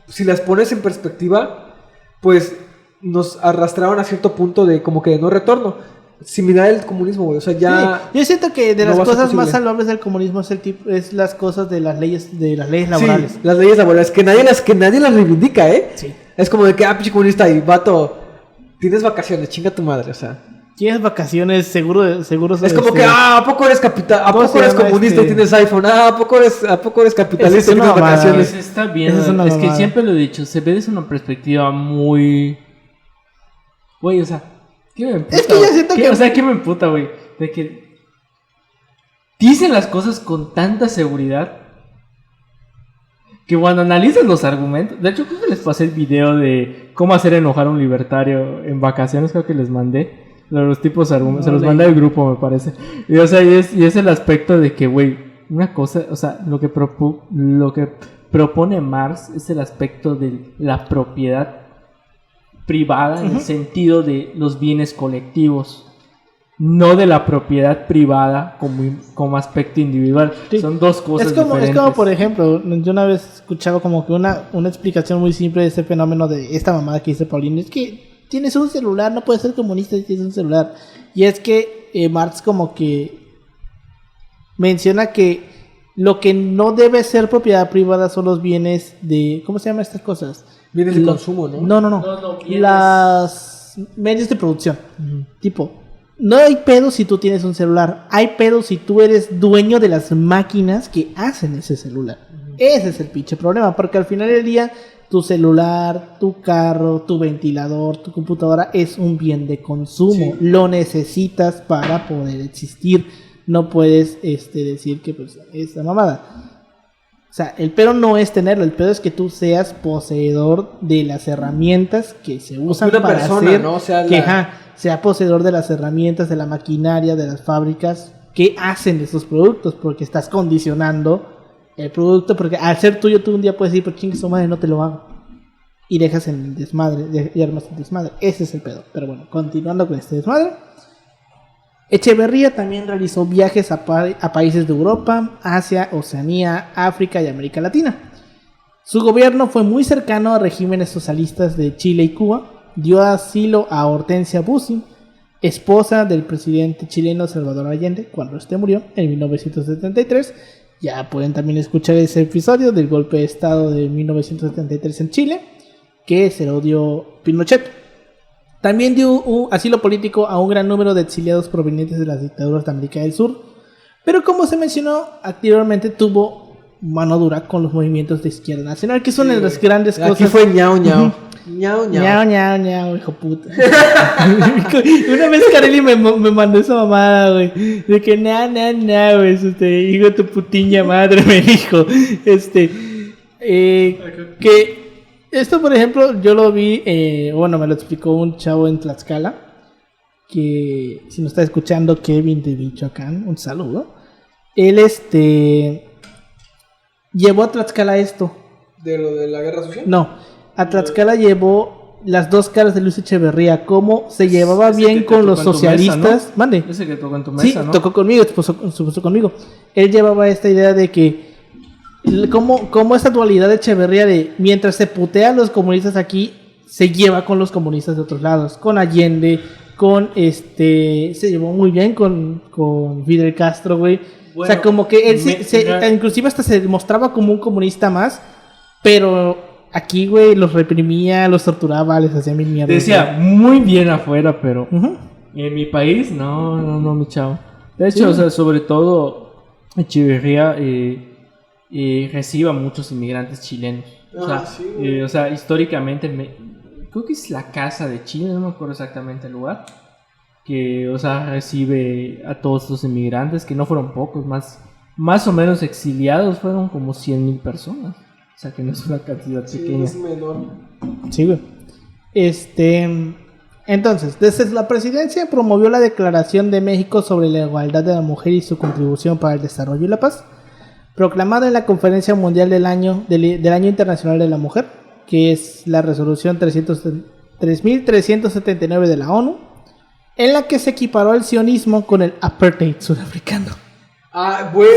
si las pones en perspectiva, pues nos arrastraron a cierto punto de como que de no retorno. Similar al comunismo, güey. O sea, ya... Sí, yo siento que de no las va a ser cosas posible. más salvables del comunismo es las cosas de las leyes laborales. Sí, las leyes laborales, que nadie las reivindica, ¿eh? Sí. Es como de que, pinche comunista y vato, tienes vacaciones, chinga tu madre, o sea. Tienes vacaciones, seguro. Es como que, ¿a poco eres ¿a poco eres comunista y tienes iPhone? ¿A poco eres capitalista y tienes vacaciones? Pues está bien, Esa es una es que mamada. siempre lo he dicho, se ve desde una perspectiva muy... Güey, o sea, ¿qué me emputa? Es que yo siento que- O sea, ¿qué me emputa, güey? De que dicen las cosas con tanta seguridad que cuando analizas los argumentos... De hecho, creo que les pasé el video de cómo hacer enojar a un libertario en vacaciones, creo que les mandé. Los tipos de argumentos, se los mandé al grupo, me parece. Y, o sea, y es el aspecto de que, güey, una cosa, o sea, lo que propone Marx es el aspecto de la propiedad privada en el sentido de los bienes colectivos, no de la propiedad privada como aspecto individual. Sí. Son dos cosas diferentes. Es como, por ejemplo, yo una vez escuchaba como que una explicación muy simple de ese fenómeno de esta mamada que dice Paulino. Es que tienes un celular, no puedes ser comunista si tienes un celular. Y es que Marx como que menciona que lo que no debe ser propiedad privada son los bienes de... ¿Cómo se llaman estas cosas? Bienes de consumo, ¿no? No, bienes. Las medios de producción. Tipo, no hay pedo si tú tienes un celular. Hay pedo si tú eres dueño de las máquinas que hacen ese celular. Ese es el pinche problema. Porque al final del día, tu celular, tu carro, tu ventilador, tu computadora es un bien de consumo. Sí. Lo necesitas para poder existir. No puedes decir que pues es la mamada. O sea, el pedo no es tenerlo, el pedo es que tú seas poseedor de las herramientas que se usan una para persona, hacer, ¿no? O sea, que sea poseedor de las herramientas, de la maquinaria, de las fábricas que hacen esos productos, porque estás condicionando el producto, porque al ser tuyo tú un día puedes decir, pues chingue su madre, no te lo hago. Y dejas en el desmadre, y armas el desmadre. Ese es el pedo. Pero bueno, continuando con este desmadre. Echeverría también realizó viajes a países de Europa, Asia, Oceanía, África y América Latina. Su gobierno fue muy cercano a regímenes socialistas de Chile y Cuba. Dio asilo a Hortensia Bussi, esposa del presidente chileno Salvador Allende, cuando este murió en 1973. Ya pueden también escuchar ese episodio del golpe de estado de 1973 en Chile, que se lo dio Pinochet. También dio un asilo político a un gran número de exiliados provenientes de las dictaduras de América del Sur, pero como se mencionó anteriormente, tuvo mano dura con los movimientos de izquierda nacional, que son las grandes cosas. Aquí fue ñao, ñao. Ñao, ñao. Ñao, ñao, ñao, hijo puta. Una vez Kareli me mandó esa mamada, güey. De que ñao, hijo de tu putiña madre, me dijo. Que esto, por ejemplo, yo lo vi, bueno, me lo explicó un chavo en Tlaxcala, que si nos está escuchando, Kevin de Michoacán, un saludo. Él, llevó a Tlaxcala esto. ¿De lo de la guerra sucia? No, a Tlaxcala llevó las dos caras de Luis Echeverría, cómo se llevaba bien con los socialistas. Mesa, ¿no? Mande. Ese que tocó en tu mesa, Sí, ¿no? tocó conmigo, expuso conmigo. Él llevaba esta idea de que como esta dualidad de Echeverría de mientras se putea a los comunistas aquí, se lleva con los comunistas de otros lados, con Allende, se llevó muy bien con Fidel Castro, güey. Bueno, o sea, como que él inclusive hasta se mostraba como un comunista más, pero aquí, güey, los reprimía, los torturaba, les hacía mil mierdas. Decía muy bien afuera, pero en mi país, no, mi chavo. De hecho, sí. O sea, sobre todo Echeverría recibe a muchos inmigrantes chilenos. O sea, históricamente, creo que es la casa de Chile, no me acuerdo exactamente el lugar, que, o sea, recibe a todos los inmigrantes, que no fueron pocos, más o menos exiliados, fueron como 100,000 personas. O sea, que no es una cantidad pequeña. Es menor. Sí, güey. Entonces, desde la presidencia promovió la Declaración de México sobre la igualdad de la mujer y su contribución para el desarrollo y la paz, proclamada en la Conferencia Mundial del Año Internacional de la Mujer, que es la resolución 3379 de la ONU, en la que se equiparó el sionismo con el apartheid sudafricano.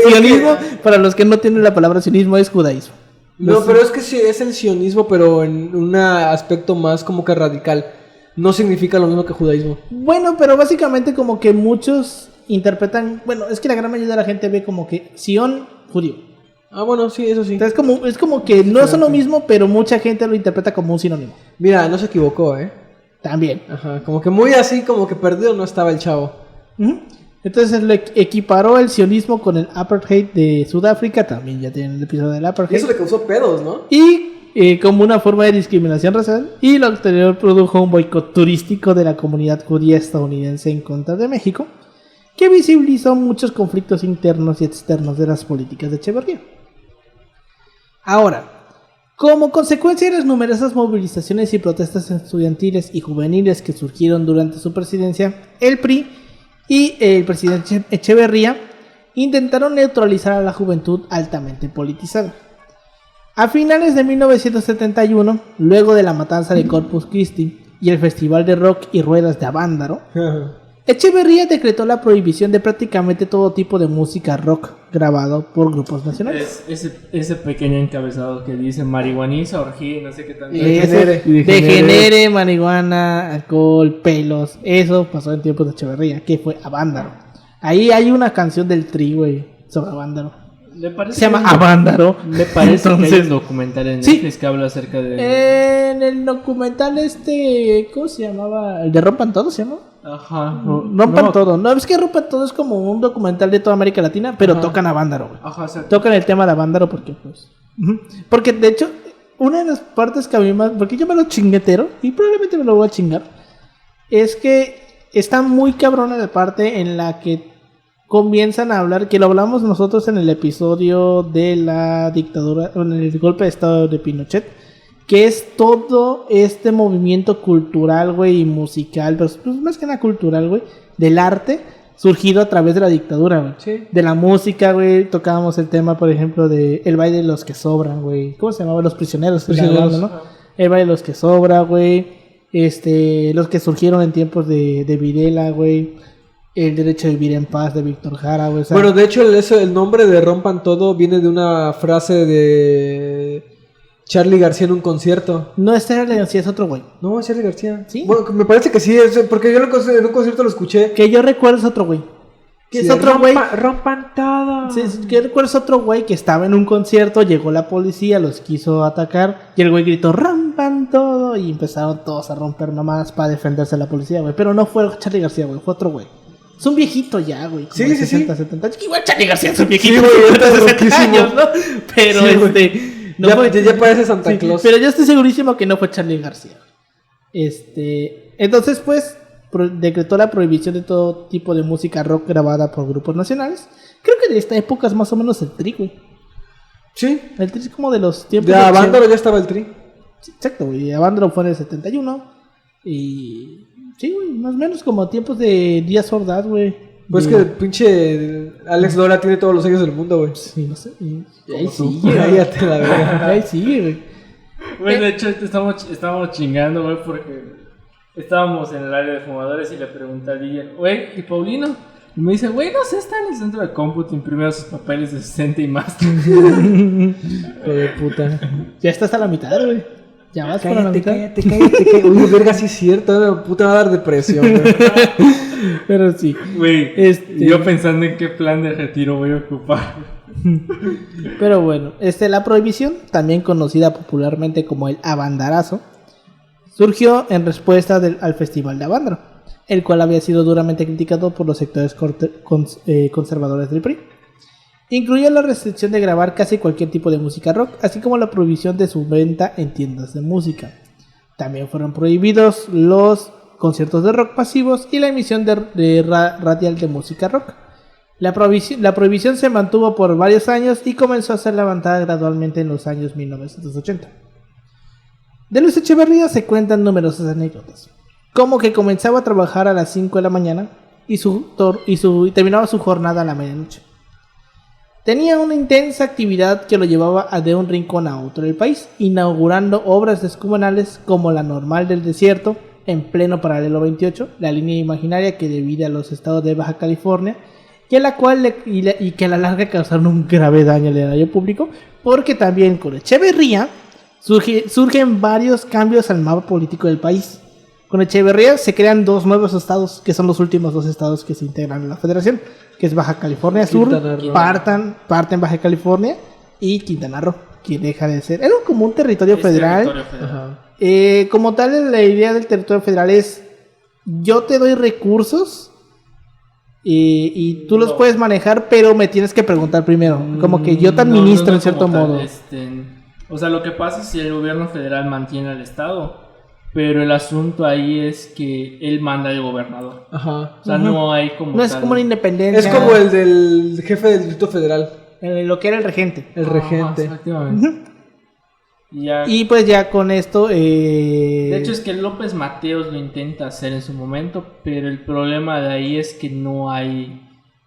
Sionismo, para los que no tienen la palabra sionismo, es judaísmo. No, pero es que sí, es el sionismo, pero en un aspecto más como que radical. No significa lo mismo que judaísmo. Bueno, pero básicamente como que muchos interpretan... Bueno, es que la gran mayoría de la gente ve como que Sion, judío. Ah, bueno, sí, eso sí. Entonces es como que no son lo mismo, pero mucha gente lo interpreta como un sinónimo. Mira, no se equivocó, También. Ajá, como que muy así, como que perdido no estaba el chavo. Entonces lo equiparó el sionismo con el apartheid de Sudáfrica, también ya tienen el episodio del apartheid. Y eso le causó pedos, ¿no? Y como una forma de discriminación racial, y lo anterior produjo un boicot turístico de la comunidad judía estadounidense en contra de México, que visibilizó muchos conflictos internos y externos de las políticas de Echeverría. Ahora, como consecuencia de las numerosas movilizaciones y protestas estudiantiles y juveniles que surgieron durante su presidencia, el PRI y el presidente Echeverría intentaron neutralizar a la juventud altamente politizada. A finales de 1971, luego de la matanza de Corpus Christi y el festival de rock y ruedas de Avándaro, Echeverría decretó la prohibición de prácticamente todo tipo de música rock grabado por grupos nacionales. Ese pequeño encabezado que dice marihuaniza, orgía, no sé qué tanto. Degenere, marihuana, alcohol, pelos. Eso pasó en tiempos de Echeverría, que fue Avándaro. Ahí hay una canción del Tri, güey, sobre Avándaro. Se llama Avándaro. Me parece que hay un documental en Netflix que habla acerca de... En el documental ¿cómo se llamaba? ¿El de Rompan Todo se llama? Ajá. Rompan Todo. No, es que Rompan Todo es como un documental de toda América Latina, pero tocan Avándaro, güey. Ajá, exacto. Tocan el tema de Avándaro porque, pues... Porque, de hecho, una de las partes que a mí más... Porque yo me lo chinguetero, y probablemente me lo voy a chingar, es que está muy cabrona la parte en la que comienzan a hablar, que lo hablamos nosotros en el episodio de la dictadura, en el golpe de estado de Pinochet, que es todo este movimiento cultural, güey, y musical, pero pues, más que nada cultural, güey, del arte, surgido a través de la dictadura, güey. Sí. De la música, güey, tocábamos el tema, por ejemplo, de el baile de los que sobran, güey. ¿Cómo se llamaba? Los prisioneros. Prisioneros. ¿No? El baile de los que sobra, güey. Los que surgieron en tiempos de Videla, güey. El derecho a vivir en paz de Víctor Jara, güey. O sea, Bueno, de hecho, el nombre de Rompan Todo viene de una frase de Charly García en un concierto. no es Charly García, es otro güey. No, es Charly García. ¿Sí? Bueno, me parece que sí, porque yo en un concierto lo escuché. Que yo recuerdo es otro güey. Que Sí, es otro güey. Rompan Todo. Sí, que yo recuerdo es otro güey que estaba en un concierto, llegó la policía, los quiso atacar y el güey gritó rompan todo y empezaron todos a romper mamadas para defenderse de la policía, güey. Pero no fue Charly García, güey, fue otro güey. Es un viejito ya, güey. Como Sí, de sí, 60, sí. 70 años. Igual Charly García es un viejito. Sí, güey, de está 60 roquísimo. años, ¿no? Pero Sí, güey. no fue- Ya parece Santa sí, Claus. pero yo estoy segurísimo que no fue Charly García. Entonces, pues, decretó la prohibición de todo tipo de música rock grabada por grupos nacionales. Creo que de esta época es más o menos el Tri, güey. Sí. El Tri es como de los tiempos De de Avándaro ya estaba el Tri. Sí, exacto, güey. Avándaro fue en el 71. Y sí, güey, más o menos como tiempos de Díaz Ordaz, güey. Pues De- que Pinche Alex Lora tiene todos los años del mundo, güey. Sí, no sé. Y ahí Como tú. sigue, güey. Cállate la verga. Ahí sigue, güey. Güey, de hecho, estábamos chingando, güey, porque estábamos en el área de fumadores y le pregunté a Guillermo, güey, ¿y Paulino? Y me dice, güey, no sé, está en el centro de cómputo imprimiendo sus papeles de 60 y más. Hijo de puta. Ya estás a la mitad, güey. Ya vas para la mitad. Cállate. Uy, verga, sí es cierto. La puta va a dar depresión, güey. Pero sí. Güey, Este- yo pensando en qué plan de retiro voy a ocupar. Pero bueno, la prohibición, también conocida popularmente como el abandarazo, surgió en respuesta al Festival de Avándaro, el cual había sido duramente criticado por los sectores conservadores del PRI. Incluyó la restricción de grabar casi cualquier tipo de música rock, así como la prohibición de su venta en tiendas de música. También fueron prohibidos los conciertos de rock pasivos y la emisión radial de música rock. La prohibición se mantuvo por varios años y comenzó a ser levantada gradualmente en los años 1980. De Luis Echeverría se cuentan numerosas anécdotas, como que comenzaba a trabajar a las 5 de la mañana y terminaba su jornada a la medianoche. Tenía una intensa actividad que lo llevaba de un rincón a otro del país, inaugurando obras descomunales como la Normal del Desierto, en pleno paralelo 28, la línea imaginaria que divide a los estados de Baja California, y a la cual y que a la larga causaron un grave daño al erario público, porque también con Echeverría surgen varios cambios al mapa político del país. Con Echeverría se crean dos nuevos estados, que son los últimos dos estados que se integran a la federación, que es Baja California Sur, Quintana Roo. parten Baja California, y Quintana Roo, que deja de ser. Era como un territorio Es federal. territorio federal. Ajá. Como tal, la idea del territorio federal es: yo te doy recursos y tú los No. puedes manejar, pero me tienes que preguntar primero. Como que yo te administro No, en cierto como tal, modo. O sea, lo que pasa es si el gobierno federal mantiene al estado, pero el asunto ahí es que él manda al gobernador. Ajá. O sea, Ujú. no hay como No es tal- como una independencia. Es como el del jefe del Distrito Federal, Lo que era el regente. el Ajá, regente. efectivamente. Y ya- Y pues ya con esto. De hecho es que López Mateos lo intenta hacer en su momento, pero el problema de ahí es que no hay...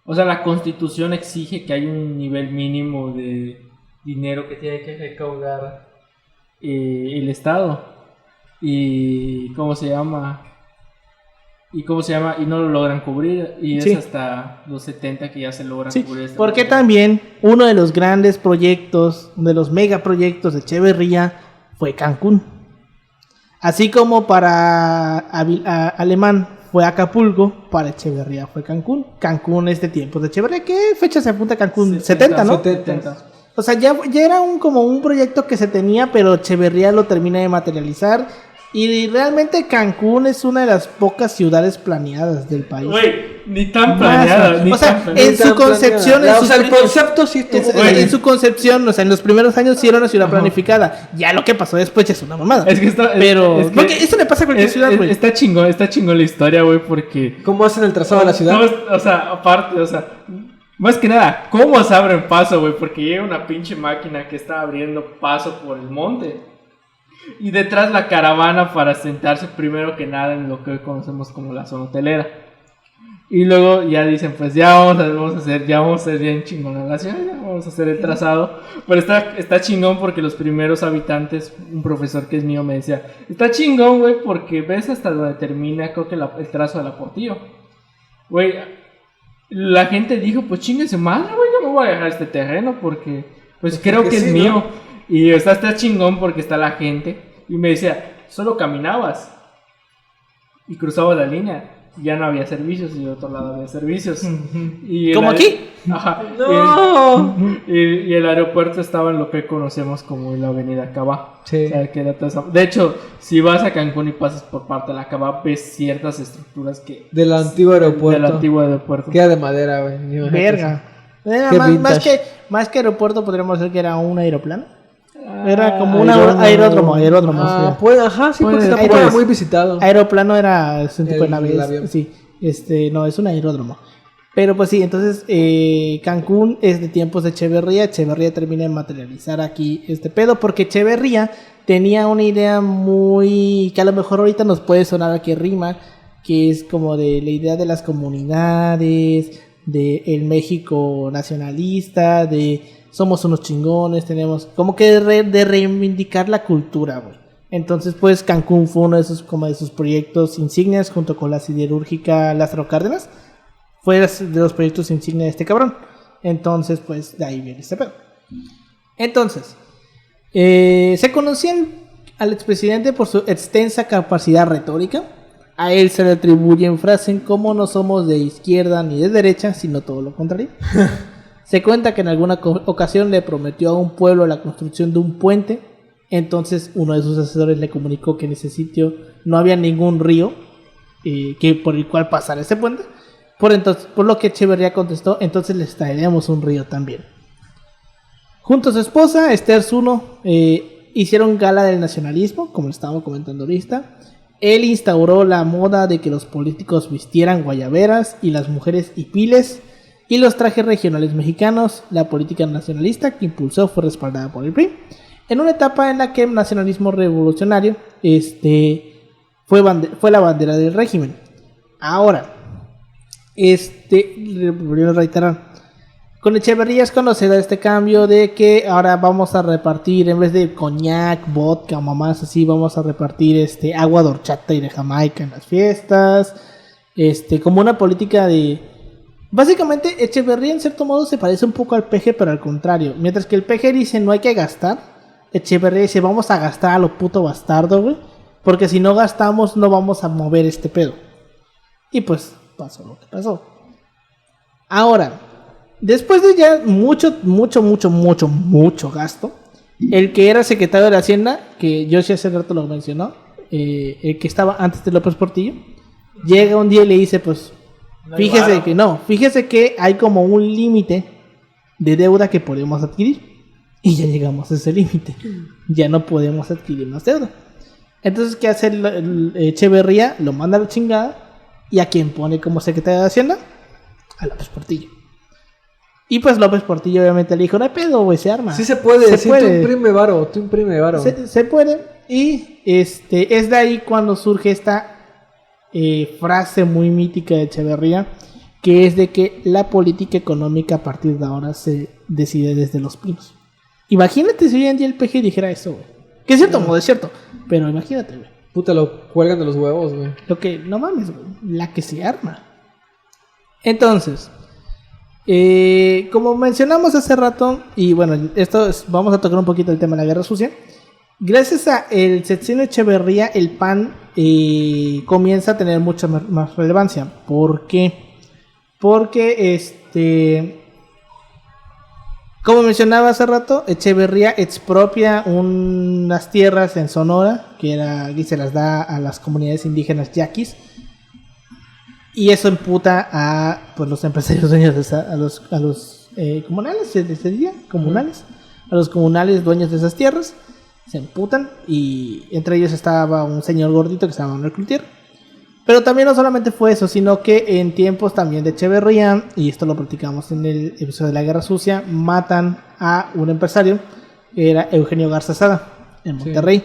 O sea, la Constitución exige que hay un nivel mínimo de dinero que tiene que recaudar el Estado. Y ¿cómo se llama? Y no lo logran cubrir. Y Sí. es hasta los 70 que ya se logran Sí, cubrir. esta porque manera. también uno de los grandes proyectos, de los megaproyectos de Echeverría, fue Cancún. Así como para Alemán fue Acapulco, para Echeverría fue Cancún. Cancún es de tiempos de Echeverría. ¿Qué fecha se apunta Cancún? 70, ¿no? 70. O sea, ya era como un proyecto que se tenía, pero Echeverría lo termina de materializar Y realmente Cancún es una de las pocas ciudades planeadas del país. Güey, ni tan planeada. O sea, en su concepción... O sea, el concepto sí estuvo... En su concepción, o sea, en los primeros años sí era una ciudad planificada. Ya lo que pasó después ya es una mamada. Es que está... Pero... es que porque eso le pasa a cualquier ciudad, güey. Está chingón la historia, güey, porque... ¿Cómo hacen el trazado de la ciudad? O sea, aparte, o sea... Más que nada, ¿cómo se abren paso, güey? Porque llega una pinche máquina que está abriendo paso por el monte. Y detrás la caravana para sentarse primero que nada en lo que hoy conocemos como la zona hotelera. Y luego ya dicen, pues ya vamos a hacer bien chingón la ciudad, ya vamos a hacer el trazado. Pero está chingón porque los primeros habitantes, un profesor que es mío me decía, está chingón, güey, porque ves hasta donde termina, creo que el trazo de la Portillo. Güey, la gente dijo, pues chingue madre, güey, yo no voy a dejar este terreno porque, pues creo que sí, es mío. ¿no? Y está chingón porque está la gente. Y me decía, solo caminabas y cruzabas la línea. Y ya no había servicios y de otro lado había servicios. Y ¿Como aquí? Ajá. ¡No! Y el aeropuerto estaba en lo que conocemos como la avenida Cabá. Sí. O sea, que era toda esa... De hecho, si vas a Cancún y pasas por parte de la Cabá, ves ciertas estructuras que... Del antiguo aeropuerto. Del antiguo aeropuerto. Queda de madera, güey. Verga. Más que aeropuerto podríamos decir que era un aeroplano. Era como un aeródromo. Ah, pues, ajá, sí, porque tampoco era muy visitado. Aeroplano era un tipo de El nave. avión. Sí, no, es un aeródromo. Pero pues sí, entonces Cancún es de tiempos de Echeverría. Echeverría termina de materializar aquí este pedo porque Echeverría tenía una idea muy... que a lo mejor ahorita nos puede sonar a que rima, que es como de la idea de las comunidades, de el México nacionalista, de somos unos chingones, tenemos como que de reivindicar la cultura, güey. Entonces, pues Cancún fue uno de sus proyectos insignias junto con la siderúrgica Lázaro Cárdenas. Fue de los proyectos insignia de este cabrón. Entonces, pues de ahí viene este pedo. Entonces, se conocía al expresidente por su extensa capacidad retórica. A él se le atribuyen frases como no somos de izquierda ni de derecha, sino todo lo contrario. Se cuenta que en alguna ocasión le prometió a un pueblo la construcción de un puente. Entonces uno de sus asesores le comunicó que en ese sitio no había ningún río por el cual pasar ese puente. Por lo que Echeverría contestó, entonces les traeremos un río también. Junto a su esposa, Esther Zuno, hicieron gala del nacionalismo, como estaba comentando ahorita. Él instauró la moda de que los políticos vistieran guayaberas y las mujeres hipiles y los trajes regionales mexicanos. La política nacionalista que impulsó fue respaldada por el PRI. En una etapa en la que el nacionalismo revolucionario fue la bandera del régimen. Ahora, volviendo a reiterar, con Echeverría es conocido este cambio de que ahora vamos a repartir, en vez de coñac, vodka o mamás así, vamos a repartir agua de horchata y de Jamaica en las fiestas. Como una política de... Básicamente Echeverría en cierto modo se parece un poco al PG, pero al contrario. Mientras que el PG dice no hay que gastar, Echeverría dice vamos a gastar a lo puto bastardo, güey. Porque si no gastamos no vamos a mover este pedo. Y pues pasó lo que pasó. Ahora, después de ya mucho gasto, el que era secretario de la Hacienda, que Yoshi hace rato lo mencionó, el que estaba antes de López Portillo, llega un día y le dice pues... Fíjese que hay como un límite de deuda que podemos adquirir. Y ya llegamos a ese límite. Ya no podemos adquirir más deuda. Entonces, ¿qué hace Echeverría? Lo manda a la chingada. ¿Y a quién pone como secretario de Hacienda? A López Portillo. Y pues López Portillo obviamente le dijo, no hay pedo, güey, se arma. Sí se puede, tú imprime varo. Se puede. Y es de ahí cuando surge esta... frase muy mítica de Echeverría, que es de que la política económica a partir de ahora se decide desde Los Pinos. Imagínate si hoy en día el PG dijera eso, güey. Que es cierto, modo es cierto, pero imagínate, güey. Puta, lo cuelgan de los huevos, güey. Lo que, no mames, güey, la que se arma. Entonces, como mencionamos hace rato, y bueno, vamos a tocar un poquito el tema de la Guerra Sucia. Gracias a el sexenio Echeverría, el PAN comienza a tener mucha más relevancia. ¿Por qué? Porque Como mencionaba hace rato, Echeverría expropia unas tierras en Sonora, y se las da a las comunidades indígenas yaquis. Y eso imputa a pues, los empresarios dueños a los comunales, ¿se diría? Comunales. A los comunales dueños de esas tierras. Se imputan. Y entre ellos estaba un señor gordito que se llama Manuel Cloutier. Pero también no solamente fue eso, sino que en tiempos también de Echeverría, y esto lo platicamos en el episodio de la Guerra Sucia, matan a un empresario, que era Eugenio Garza Sada, en Monterrey,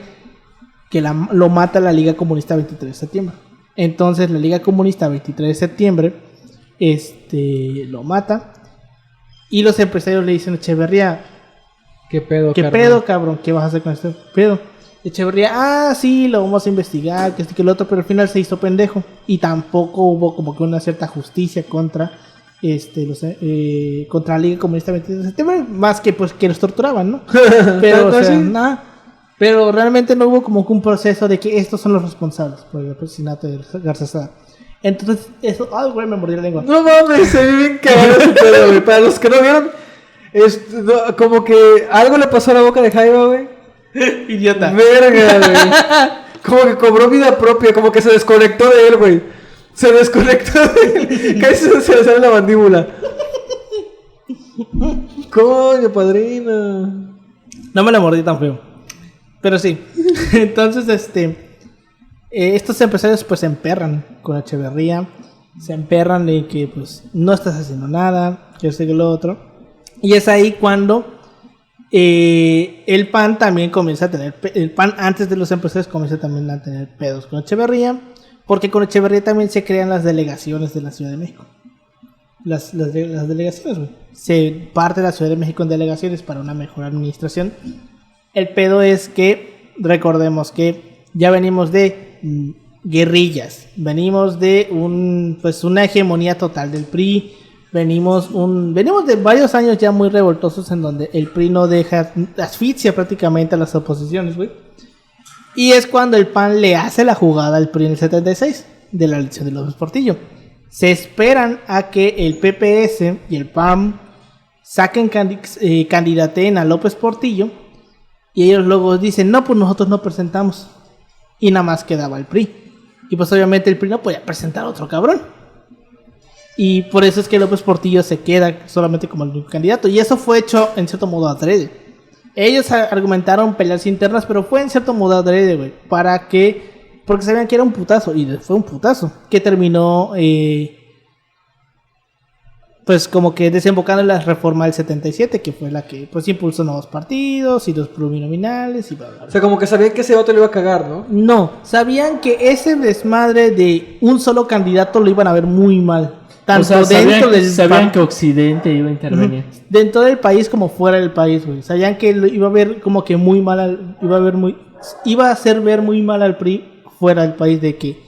que lo mata la Liga Comunista 23 de septiembre. Entonces la Liga Comunista 23 de septiembre lo mata, y los empresarios le dicen a Echeverría, ¿qué pedo, cabrón? ¿Qué vas a hacer con este pedo? Echeverría, sí, lo vamos a investigar, que esto y que lo otro, pero al final se hizo pendejo. Y tampoco hubo como que una cierta justicia contra contra la Liga Comunista 23 de septiembre, más que pues que los torturaban, ¿no? Pero, o sea, nada. Pero realmente no hubo como que un proceso de que estos son los responsables por el asesinato de Garza Sada. Entonces, eso, güey, me mordí la lengua. No mames, se ve bien cagado ese pedo, güey. Para los que no vieron, como que algo le pasó a la boca de Jaime, güey. Idiota. Verga, güey. Como que cobró vida propia, como que se desconectó de él, güey. Se desconectó de él. Casi se le sale la mandíbula. Coño, padrino. No me la mordí tan feo. Pero sí. Entonces, estos empresarios pues se emperran con Echeverría. Se emperran de que pues no estás haciendo nada, que esto y que lo otro. Y es ahí cuando el PAN también comienza a tener... El PAN antes de los empresarios comienza también a tener pedos con Echeverría. Porque con Echeverría también se crean las delegaciones de la Ciudad de México. Las delegaciones, güey. Se parte de la Ciudad de México en delegaciones para una mejor administración. El pedo es que, recordemos que ya venimos de guerrillas. Venimos de una hegemonía total del PRI. Venimos de varios años ya muy revoltosos en donde el PRI no deja, asfixia prácticamente a las oposiciones, güey. Y es cuando el PAN le hace la jugada al PRI en el 76 de la elección de López Portillo. Se esperan a que el PPS y el PAN candidateen a López Portillo y ellos luego dicen, no, pues nosotros no presentamos. Y nada más quedaba el PRI. Y pues obviamente el PRI no podía presentar a otro cabrón. Y por eso es que López Portillo se queda solamente como el único candidato. Y eso fue hecho en cierto modo adrede. Ellos argumentaron peleas internas, pero fue en cierto modo adrede, güey. Porque sabían que era un putazo. Y fue un putazo. Que terminó, pues como que desembocando en la reforma del 77. Que fue la que pues impulsó nuevos partidos y los plurinominales y bla, bla, bla. O sea, como que sabían que ese voto le iba a cagar, ¿no? No, sabían que ese desmadre de un solo candidato lo iban a ver muy mal. Tanto sabían que Occidente iba a intervenir. Dentro del país como fuera del país, güey. Sabían que iba a ver como que muy mal iba a hacer ver muy mal al PRI fuera del país, de que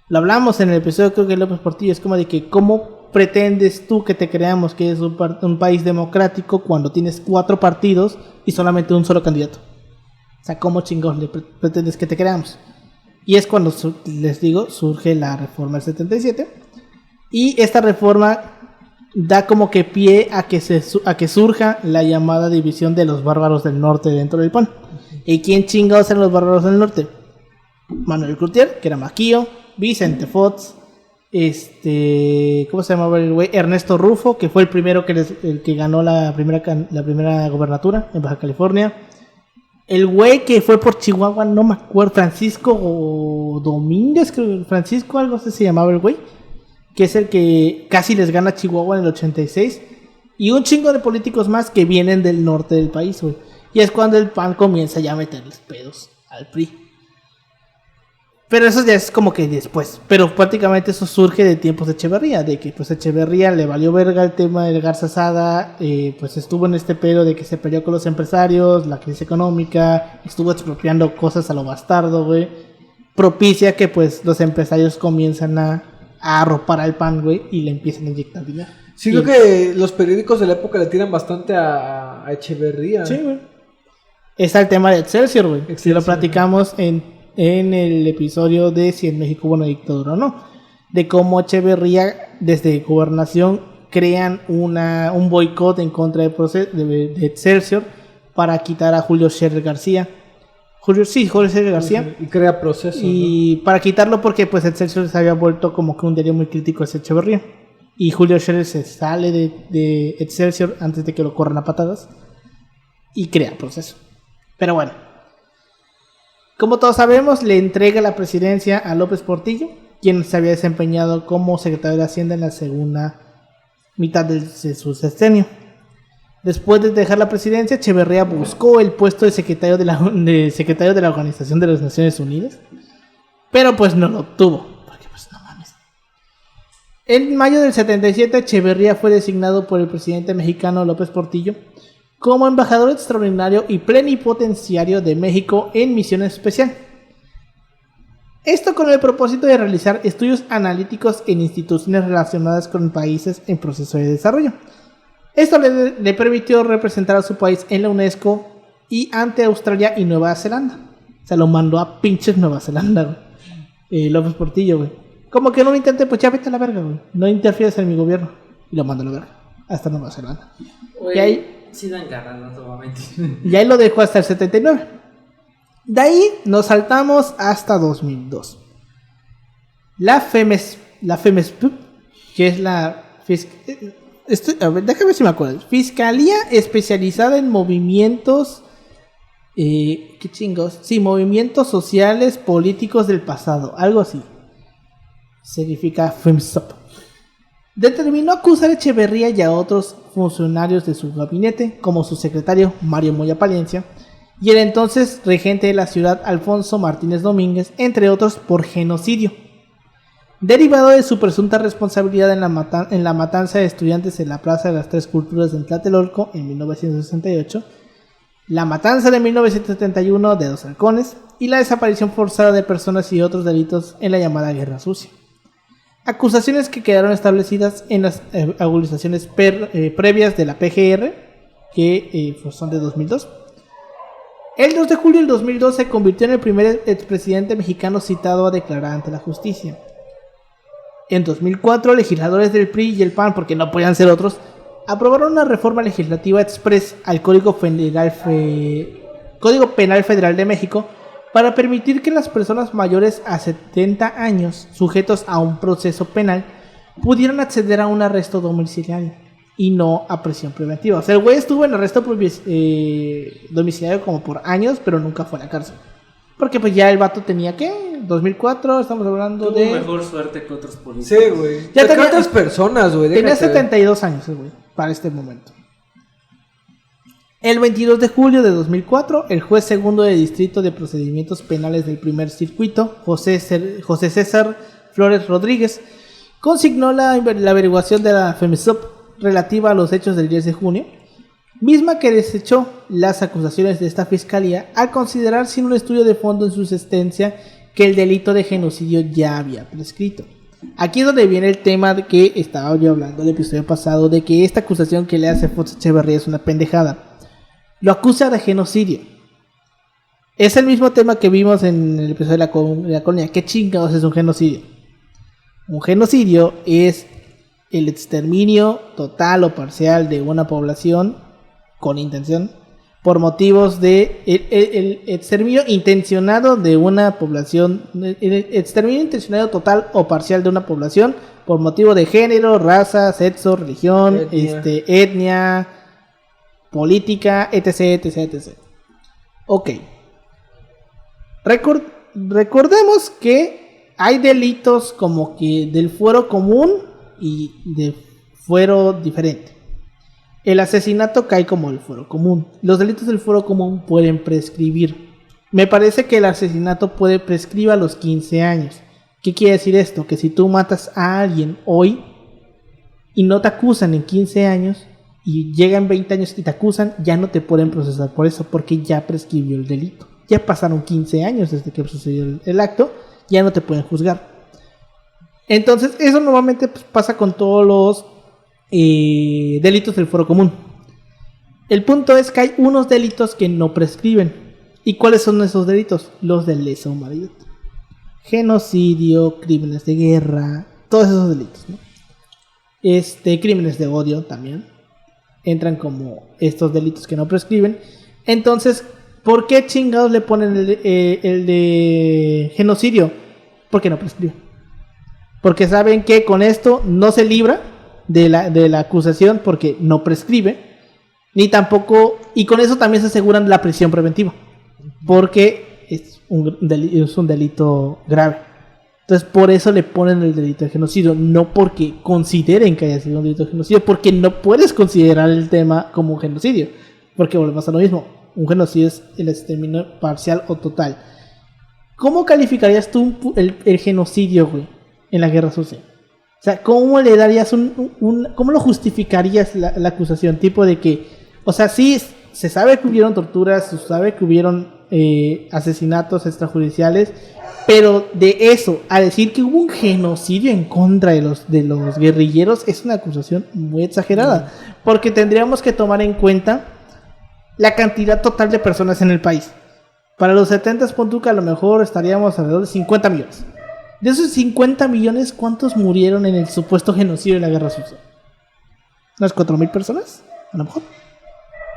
lo hablamos en el episodio, creo que López Portillo, es como de que cómo pretendes tú que te creamos que es un país democrático cuando tienes 4 partidos y solamente un solo candidato. O sea, ¿cómo chingón le pretendes que te creamos? Y es cuando, les digo, surge la reforma del 77. Y esta reforma da como que pie a que surja la llamada división de los bárbaros del norte dentro del PAN. ¿Y quién chingados eran los bárbaros del norte? Manuel Cloutier, que era Maquillo, Vicente Fox, ¿cómo se llamaba el güey? Ernesto Rufo, que fue el primero el que ganó la primera gobernatura en Baja California. El güey que fue por Chihuahua, no me acuerdo, Francisco Domínguez, creo, Francisco algo así se llamaba el güey, que es el que casi les gana a Chihuahua en el 86, y un chingo de políticos más que vienen del norte del país, güey. Y es cuando el PAN comienza ya a meterles pedos al PRI. Pero eso ya es como que después. Pero prácticamente eso surge de tiempos de Echeverría, de que pues Echeverría le valió verga el tema del Garza Sada, pues estuvo en este pedo de que se peleó con los empresarios, la crisis económica, estuvo expropiando cosas a lo bastardo, güey. Propicia que pues los empresarios comienzan a arropar al PAN, güey, y le empiezan a inyectar dinero. Sí, creo que los periódicos de la época le tiran bastante a Echeverría. Sí, güey. Está el tema de Excelsior, güey. Si lo platicamos en el episodio de si en México hubo una dictadura o no. De cómo Echeverría, desde gobernación, crean un boicot en contra de Excelsior para quitar a Julio Scherer García. Julio Scherer García. Y crea Proceso. Y para quitarlo porque pues Excelsior se había vuelto como que un diario muy crítico hacia Echeverría. Y Julio Scherer se sale de Excelsior antes de que lo corran a patadas. Y crea Proceso. Pero bueno. Como todos sabemos, le entrega la presidencia a López Portillo, quien se había desempeñado como secretario de Hacienda en la segunda mitad de su sexenio. Después de dejar la presidencia, Echeverría buscó el puesto de secretario de la Organización de las Naciones Unidas, pero pues no lo obtuvo, porque pues no mames. En mayo del 77, Echeverría fue designado por el presidente mexicano López Portillo como embajador extraordinario y plenipotenciario de México en misión especial. Esto con el propósito de realizar estudios analíticos en instituciones relacionadas con países en proceso de desarrollo. Esto le permitió representar a su país en la UNESCO y ante Australia y Nueva Zelanda. Se lo mandó a pinches Nueva Zelanda, güey. López Portillo, güey. Como que no lo intenté, pues ya vete a la verga, güey. No interfieres en mi gobierno. Y lo mandó a la verga. Hasta Nueva Zelanda. Wey, y ahí, sí dan ganas, no te voy a mentir. Y ahí lo dejó hasta el 79. De ahí nos saltamos hasta 2002. La FEMESPUB, que es la... a ver, déjame ver si me acuerdo. Fiscalía especializada en movimientos... ¿qué chingos? Sí, movimientos sociales políticos del pasado. Algo así. Significa FEMSOP. Determinó acusar a Echeverría y a otros funcionarios de su gabinete, como su secretario Mario Moya Palencia y el entonces regente de la ciudad Alfonso Martínez Domínguez, entre otros, por genocidio, derivado de su presunta responsabilidad en la matanza de estudiantes en la Plaza de las Tres Culturas en Tlatelolco en 1968, la matanza de 1971 de Dos Halcones y la desaparición forzada de personas y otros delitos en la llamada Guerra Sucia. Acusaciones que quedaron establecidas en las agudizaciones previas de la PGR, que son de 2002. El 2 de julio del 2002 se convirtió en el primer expresidente mexicano citado a declarar ante la justicia. En 2004, legisladores del PRI y el PAN, porque no podían ser otros, aprobaron una reforma legislativa express al Código Penal Federal de México para permitir que las personas mayores a 70 años, sujetos a un proceso penal, pudieran acceder a un arresto domiciliario y no a prisión preventiva. O sea, el güey estuvo en arresto domiciliario como por años, pero nunca fue a la cárcel. Porque pues ya el vato tenía, ¿qué? 2004, estamos hablando Tuvo de... mejor suerte que otros políticos. Sí, güey. Ya tenía ¿Cuántas personas, güey? Tenía 72 años, güey, para este momento. El 22 de julio de 2004, el juez segundo de Distrito de Procedimientos Penales del Primer Circuito, José César Flores Rodríguez, consignó la averiguación de la FEMESOP relativa a los hechos del 10 de junio, misma que desechó las acusaciones de esta fiscalía al considerar sin un estudio de fondo en su sentencia que el delito de genocidio ya había prescrito. Aquí es donde viene el tema de que estaba yo hablando el episodio pasado, de que esta acusación que le hace Fox Echeverría es una pendejada. Lo acusa de genocidio. Es el mismo tema que vimos en el episodio de la colonia. ¿Qué chingados es un genocidio? Un genocidio es el exterminio total o parcial de una población con intención por motivos de el exterminio intencionado de una población, el exterminio intencionado total o parcial de una población por motivo de género, raza, sexo, religión, etnia, política, etc, etc, etc. Ok. Recordemos que hay delitos como que del fuero común y de fuero diferente. El asesinato cae como el fuero común. Los delitos del fuero común pueden prescribir. Me parece que el asesinato puede prescribir a los 15 años. ¿Qué quiere decir esto? Que si tú matas a alguien hoy y no te acusan en 15 años y llegan 20 años y te acusan, ya no te pueden procesar por eso porque ya prescribió el delito. Ya pasaron 15 años desde que sucedió el acto, ya no te pueden juzgar. Entonces eso normalmente pues, pasa con todos los delitos del fuero común. El punto es que hay unos delitos que no prescriben. ¿Y cuáles son esos delitos? Los de lesa humanidad, genocidio, crímenes de guerra, todos esos delitos, ¿no? Crímenes de odio también entran como estos delitos que no prescriben. Entonces, ¿por qué chingados le ponen el de genocidio? Porque no prescribe. Porque saben que con esto no se libra de la acusación porque no prescribe, ni tampoco, y con eso también se aseguran la prisión preventiva, porque es un delito grave. Entonces por eso le ponen el delito de genocidio, no porque consideren que haya sido un delito de genocidio, porque no puedes considerar el tema como un genocidio, porque volvemos a lo mismo, un genocidio es el exterminio parcial o total. ¿Cómo calificarías tú el genocidio, güey, en la guerra sucia? O sea, ¿cómo le darías cómo lo justificarías la acusación? Tipo de que, o sea, sí, se sabe que hubieron torturas, se sabe que hubieron asesinatos extrajudiciales, pero de eso a decir que hubo un genocidio en contra de los guerrilleros es una acusación muy exagerada, porque tendríamos que tomar en cuenta la cantidad total de personas en el país. Para los 70s, pon tú que a lo mejor estaríamos alrededor de 50 millones. De esos 50 millones, ¿cuántos murieron en el supuesto genocidio de la guerra sucia? ¿Unas 4,000 personas? A lo mejor.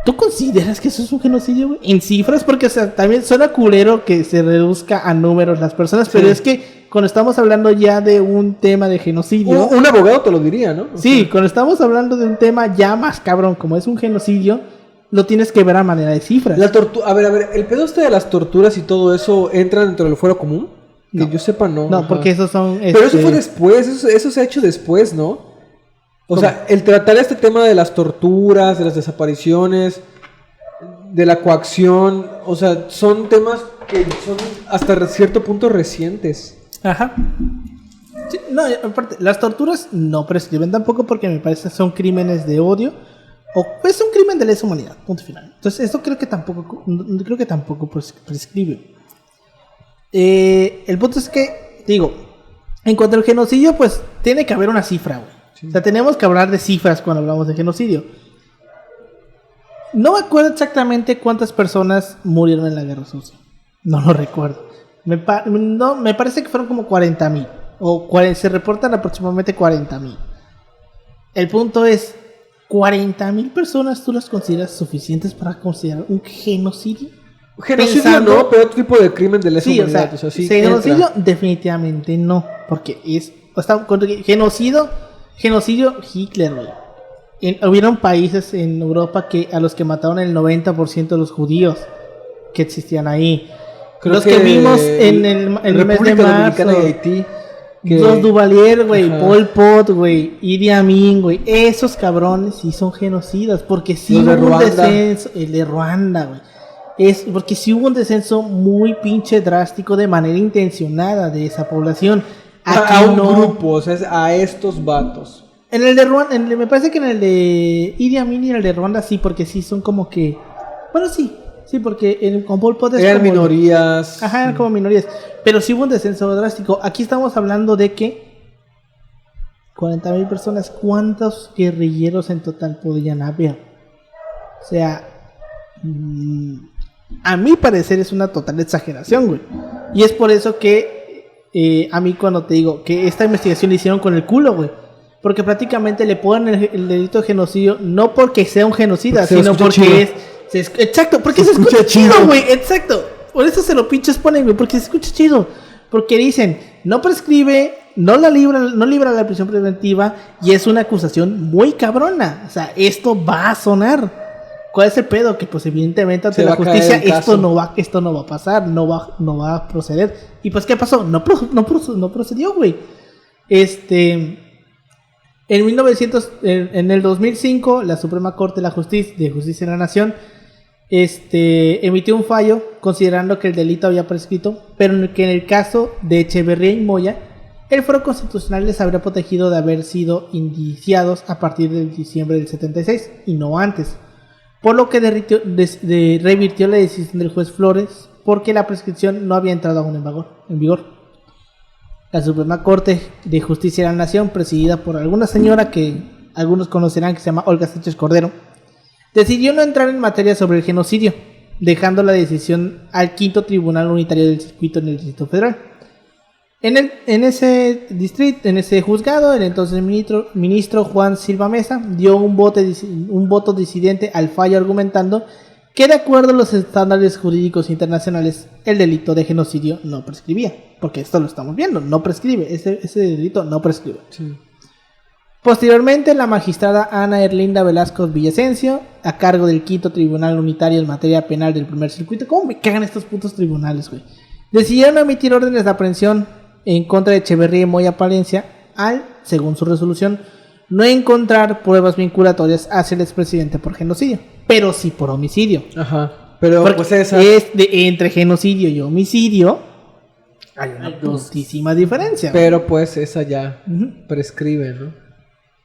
¿Tú consideras que eso es un genocidio, güey? En cifras, porque o sea, también suena culero que se reduzca a números las personas, pero es que cuando estamos hablando ya de un tema de genocidio... Un abogado te lo diría, ¿no? Sí, cuando estamos hablando de un tema ya más cabrón, como es un genocidio, lo tienes que ver a manera de cifras. A ver, ¿el pedo de las torturas y todo eso entra dentro del fuero común? Que yo sepa, no. No, porque esos son... Pero eso fue después, eso se ha hecho después, ¿no? O sea, el tratar este tema de las torturas, de las desapariciones, de la coacción, o sea, son temas que son hasta cierto punto recientes. Ajá. Sí, no, aparte, las torturas no prescriben tampoco porque me parece que son crímenes de odio o es un crimen de lesa humanidad, punto final. Entonces, eso creo que tampoco prescribe. El punto es que, digo, en cuanto al genocidio, pues tiene que haber una cifra, güey. Sí. O sea, tenemos que hablar de cifras cuando hablamos de genocidio. No me acuerdo exactamente cuántas personas murieron en la guerra sucia. No lo recuerdo. Me parece que fueron como 40,000. Se reportan aproximadamente 40,000. El punto es, 40,000 personas, ¿tú las consideras suficientes para considerar un genocidio? Genocidio no, pero otro tipo de crimen de lesa humanidad. O sea, sí genocidio definitivamente no. Porque genocidio Hitler, güey. Hubieron países en Europa a los que mataron el 90% de los judíos que existían ahí. Creo los que vimos en el mes de marzo. De Haití. Los Duvalier, güey, Pol Pot, güey, Idi Amin, güey. Esos cabrones sí son genocidas. Porque sí hubo un descenso. El de Ruanda, güey. Porque sí hubo un descenso muy pinche drástico de manera intencionada de esa población. A un grupo, o sea, a estos vatos. En el de Ruanda, me parece que en el de Idi Amin y en el de Ruanda sí, porque sí son como que... Bueno, sí, porque con Pol Pot eran como minorías. Ajá, eran como minorías. Pero sí hubo un descenso drástico. Aquí estamos hablando de que 40,000 personas, ¿cuántos guerrilleros en total podrían haber? O sea, a mi parecer es una total exageración, güey. Y es por eso que a mí cuando te digo que esta investigación la hicieron con el culo, güey. Porque prácticamente le ponen el delito de genocidio no porque sea un genocida, sino porque exacto, porque se escucha chido, güey. Exacto. Por eso se lo pinches ponen, güey, porque se escucha chido. Porque dicen, no prescribe, no libra la prisión preventiva y es una acusación muy cabrona. O sea, esto va a sonar. ¿Cuál es el pedo? Que pues evidentemente ante la justicia esto no va a pasar, no va a proceder. Y pues ¿qué pasó? No procedió, güey. En el 2005, la Suprema Corte de Justicia de la Nación emitió un fallo considerando que el delito había prescrito, pero que en el caso de Echeverría y Moya, el Foro Constitucional les habría protegido de haber sido indiciados a partir de diciembre del 76 y no antes, por lo que revirtió la decisión del juez Flores porque la prescripción no había entrado aún en vigor. La Suprema Corte de Justicia de la Nación, presidida por alguna señora que algunos conocerán que se llama Olga Sánchez Cordero, decidió no entrar en materia sobre el genocidio, dejando la decisión al 5º Tribunal Unitario del Circuito en el Distrito Federal. En ese juzgado, el entonces ministro Juan Silva Mesa dio un voto disidente al fallo, argumentando que de acuerdo a los estándares jurídicos internacionales, el delito de genocidio no prescribía. Porque esto lo estamos viendo, no prescribe, ese delito no prescribe. Sí. Posteriormente, la magistrada Ana Erlinda Velasco Villasencio, a cargo del Quinto Tribunal Unitario en materia penal del primer circuito, ¿cómo me cagan estos putos tribunales, güey? Decidieron emitir órdenes de aprehensión en contra de Echeverría y Moya Palencia al, según su resolución, no encontrar pruebas vinculatorias hacia el expresidente por genocidio, pero sí por homicidio. Ajá. Pero porque pues esa... entre genocidio y homicidio hay una putísima diferencia. Pero pues esa ya prescribe, ¿no?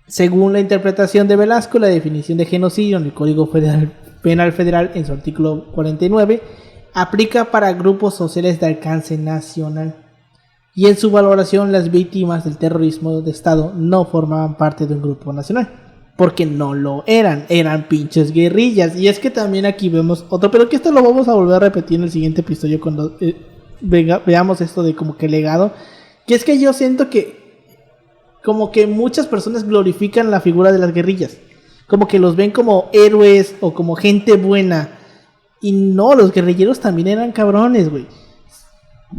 Según la interpretación de Velasco, la definición de genocidio en el Código Penal Federal, en su artículo 49, aplica para grupos sociales de alcance nacional. Y en su valoración, las víctimas del terrorismo de Estado no formaban parte de un grupo nacional. Porque no lo eran pinches guerrillas. Y es que también aquí vemos otro, pero que esto lo vamos a volver a repetir en el siguiente episodio cuando veamos esto de como que legado. Que es que yo siento que como que muchas personas glorifican la figura de las guerrillas. Como que los ven como héroes o como gente buena. Y no, los guerrilleros también eran cabrones, güey.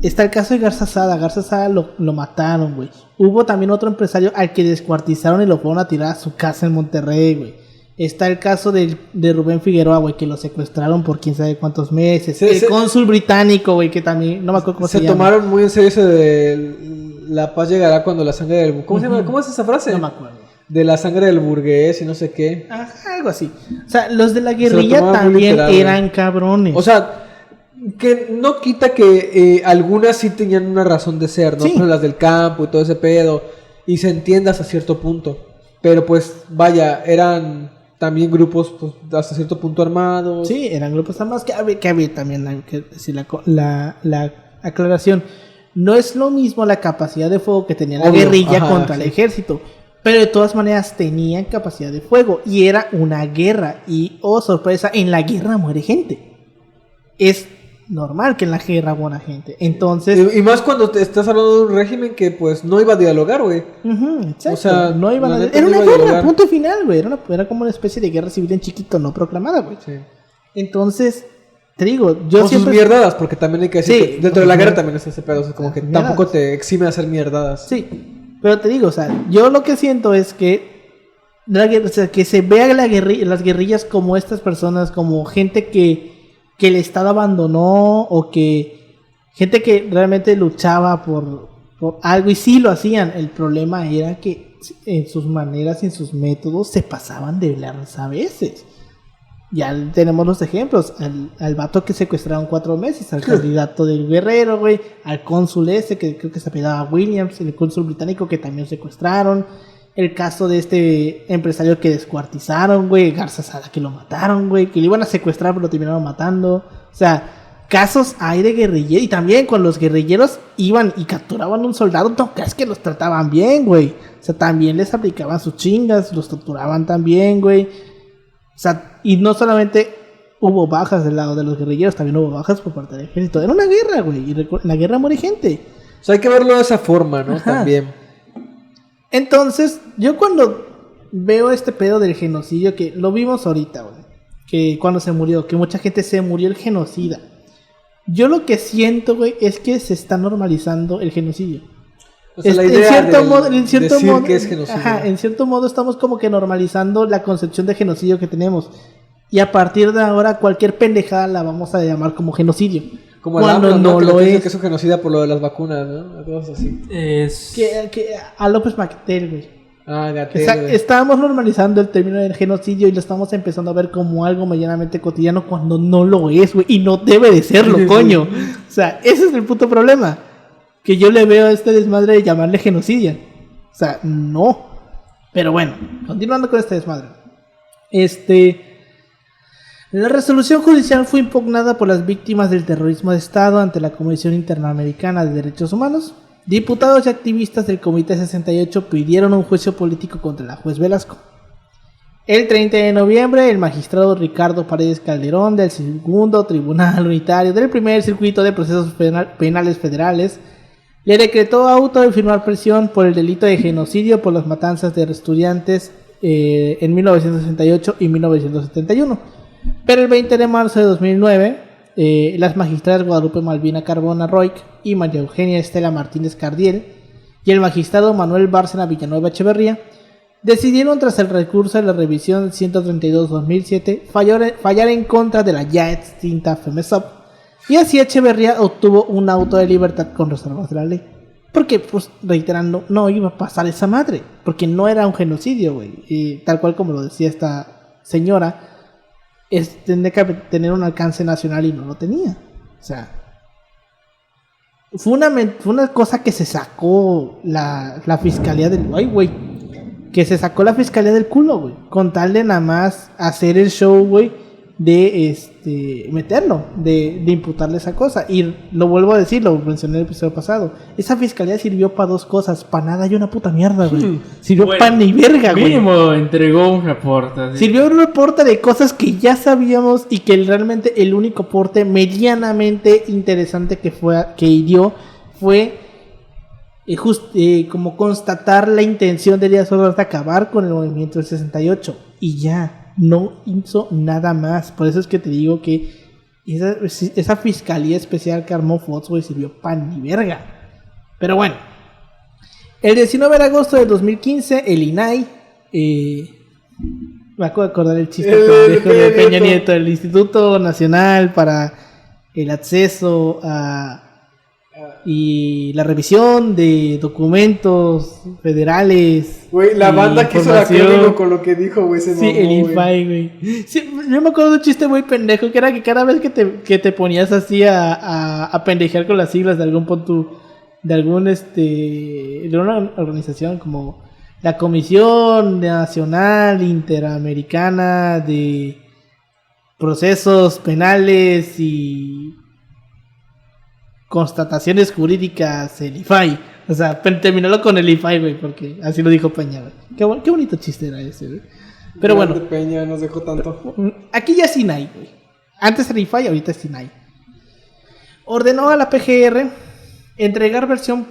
Está el caso de Garza Sada. Garza Sada lo mataron, güey. Hubo también otro empresario al que descuartizaron y lo fueron a tirar a su casa en Monterrey, güey. Está el caso de Rubén Figueroa, güey, que lo secuestraron por quién sabe cuántos meses. Sí, el cónsul británico, güey, que también, no me acuerdo cómo se llama. Se tomaron muy en serio eso de la paz llegará cuando la sangre del... ¿Cómo se llama? ¿Cómo es esa frase? No me acuerdo. De la sangre del burgués y no sé qué. Ajá, algo así. O sea, los de la guerrilla también eran cabrones. O sea, que no quita que algunas sí tenían una razón de ser, ¿no? Sí. Pero las del campo y todo ese pedo. Y se entienda hasta cierto punto. Pero pues, vaya, eran también grupos pues, hasta cierto punto armados. Sí, eran grupos armados que había también que decir la aclaración. No es lo mismo la capacidad de fuego que tenía la guerrilla contra el ejército. Pero de todas maneras tenían capacidad de fuego. Y era una guerra. Y, oh sorpresa, en la guerra muere gente. Es normal que en la guerra muera gente. Entonces... Y más cuando te estás hablando de un régimen que pues no iba a dialogar, güey. Exacto. O sea, no iba a... Era una guerra, punto final, güey. Era como una especie de guerra civil en chiquito, no proclamada, güey. Sí. Entonces... Te digo, yo con siempre... sus mierdadas, porque también hay que decir que dentro de la guerra también está ese pedo, o sea, como que mierdadas. Tampoco te exime a hacer mierdadas. Sí, pero te digo, o sea, yo lo que siento es que que se vea las guerrillas como estas personas, como gente que el Estado abandonó, o que gente que realmente luchaba por algo, y sí lo hacían. El problema era que en sus maneras y en sus métodos se pasaban de lanza a veces. Ya tenemos los ejemplos, al vato que secuestraron 4 meses, al candidato del Guerrero, güey, al cónsul ese, que creo que se apellidaba Williams, el cónsul británico que también secuestraron, el caso de este empresario que descuartizaron, güey, Garza Sada que lo mataron, güey, que le iban a secuestrar pero lo terminaron matando. O sea, casos hay de guerrilleros, y también cuando los guerrilleros iban y capturaban a un soldado, no creas que los trataban bien, güey. O sea, también les aplicaban sus chingas, los torturaban también, güey. O sea, y no solamente hubo bajas del lado de los guerrilleros, también hubo bajas por parte del ejército. Era una guerra, güey, y en la guerra muere gente. O sea, hay que verlo de esa forma, ¿no? Ajá. También. Entonces, yo cuando veo este pedo del genocidio, que lo vimos ahorita, güey, que cuando se murió, que mucha gente se murió el genocida. Yo lo que siento, güey, es que se está normalizando el genocidio. O sea, la idea en cierto modo, que es genocidio. Ajá, en cierto modo estamos como que normalizando la concepción de genocidio que tenemos. Y a partir de ahora cualquier pendejada la vamos a llamar como genocidio. Como cuando no lo es. Que es un genocida por lo de las vacunas, ¿no? Cosas así. Que a López Magatel, güey. Gatel, estábamos normalizando el término del genocidio y lo estamos empezando a ver como algo medianamente cotidiano cuando no lo es, güey. Y no debe de serlo, coño. O sea, ese es el puto problema. Que yo le veo a este desmadre de llamarle genocidio. O sea, no. Pero bueno, continuando con este desmadre. La resolución judicial fue impugnada por las víctimas del terrorismo de Estado ante la Comisión Interamericana de Derechos Humanos. Diputados y activistas del Comité 68 pidieron un juicio político contra la juez Velasco. El 30 de noviembre, el magistrado Ricardo Paredes Calderón del Segundo Tribunal Unitario del Primer Circuito de Procesos Penales Federales Le decretó auto de firmar prisión por el delito de genocidio por las matanzas de estudiantes en 1968 y 1971. Pero el 20 de marzo de 2009, las magistradas Guadalupe Malvina Carbona Roig y María Eugenia Estela Martínez Cardiel y el magistrado Manuel Bárcena Villanueva Echeverría decidieron, tras el recurso de la revisión 132-2007, fallar en contra de la ya extinta FEMESOP, y así Echeverría obtuvo un auto de libertad con reservas de la ley. Porque, pues, reiterando, no iba a pasar esa madre, porque no era un genocidio, güey. Y tal cual como lo decía esta señora, tendría que tener un alcance nacional y no lo tenía. O sea, fue una cosa que se sacó la fiscalía del... Ay, güey. Que se sacó la fiscalía del culo, güey. Con tal de nada más hacer el show, güey, de meterlo, de imputarle esa cosa. Y lo vuelvo a decir, lo mencioné en el episodio pasado. Esa fiscalía sirvió para dos cosas: para nada y una puta mierda, güey. Sirvió para ni verga, güey. Mínimo entregó un reporte. ¿Sí? Sirvió un reporte de cosas que ya sabíamos, y que realmente el único aporte medianamente interesante que dio fue como constatar la intención de Díaz Ordaz de acabar con el movimiento del 68. Y ya. No hizo nada más. Por eso es que te digo que esa fiscalía especial que armó Fox, güey, sirvió pan ni verga. Pero bueno, el 19 de agosto de 2015, el INAI, me acabo de acordar el chiste de Peña Nieto, el Instituto Nacional para el Acceso y la revisión de documentos federales. Güey, la banda que hizo la crónica con lo que dijo, güey, se sí, mamó, el INFAI, güey. Sí, yo me acuerdo de un chiste muy pendejo, que era que cada vez que te ponías así a pendejear con las siglas de algún punto, de una organización como la Comisión Nacional Interamericana de Procesos Penales y Constataciones Jurídicas, el IFAI. O sea, terminalo con el IFAI, güey, porque así lo dijo Peña, güey. Qué bonito chiste era ese, güey. Pero bueno. Peña nos dejó tanto. Aquí ya es INAI, güey. Antes era IFAI, ahorita es INAI. Ordenó a la PGR entregar versión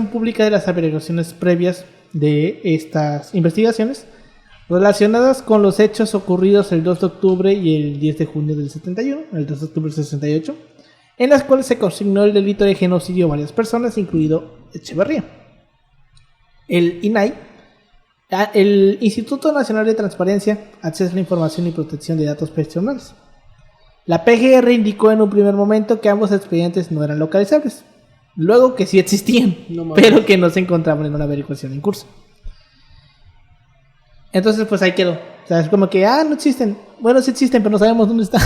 pública de las averiguaciones previas de estas investigaciones relacionadas con los hechos ocurridos el 2 de octubre y el 10 de junio del 71, el 2 de octubre del 68, en las cuales se consignó el delito de genocidio a varias personas, incluido Echeverría. El INAI, el Instituto Nacional de Transparencia, Acceso a la Información y Protección de Datos Personales. La PGR indicó en un primer momento que ambos expedientes no eran localizables, luego que sí existían, pero que no se encontraban en una averiguación en curso. Entonces, pues ahí quedó. O sea, es como que, no existen. Bueno, sí existen, pero no sabemos dónde está.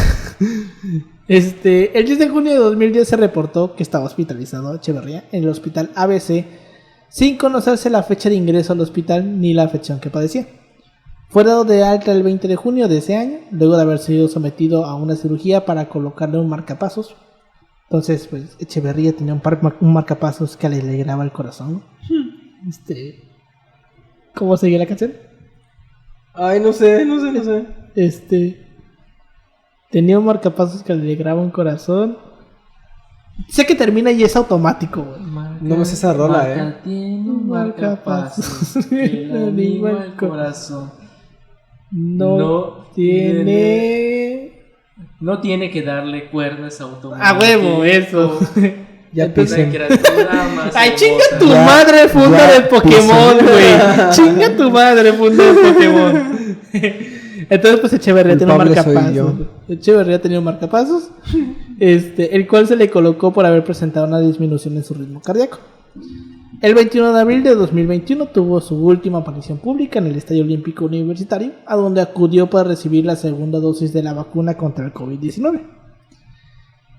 El 10 de junio de 2010 se reportó que estaba hospitalizado Echeverría en el hospital ABC, sin conocerse la fecha de ingreso al hospital ni la afección que padecía. Fue dado de alta el 20 de junio de ese año, luego de haber sido sometido a una cirugía para colocarle un marcapasos. Entonces, pues, Echeverría tenía un marcapasos que le alegraba el corazón. ¿Cómo seguía la canción? Ay, no sé. Tenía un marcapasos que le alegraba un corazón. Sé que termina y es automático, güey. No me sé esa rola, Tiene un marcapasos que le anima el corazón. No tiene que darle cuerdas automáticas. A huevo, eso. Ya pisen. Ay, chinga tu madre, funda de Pokémon, güey. Chinga tu madre, funda de Pokémon. Entonces, pues Echeverría tenía un marcapasos. Echeverría tenía un marcapasos, el cual se le colocó por haber presentado una disminución en su ritmo cardíaco. El 21 de abril de 2021 tuvo su última aparición pública en el Estadio Olímpico Universitario, a donde acudió para recibir la segunda dosis de la vacuna contra el COVID-19.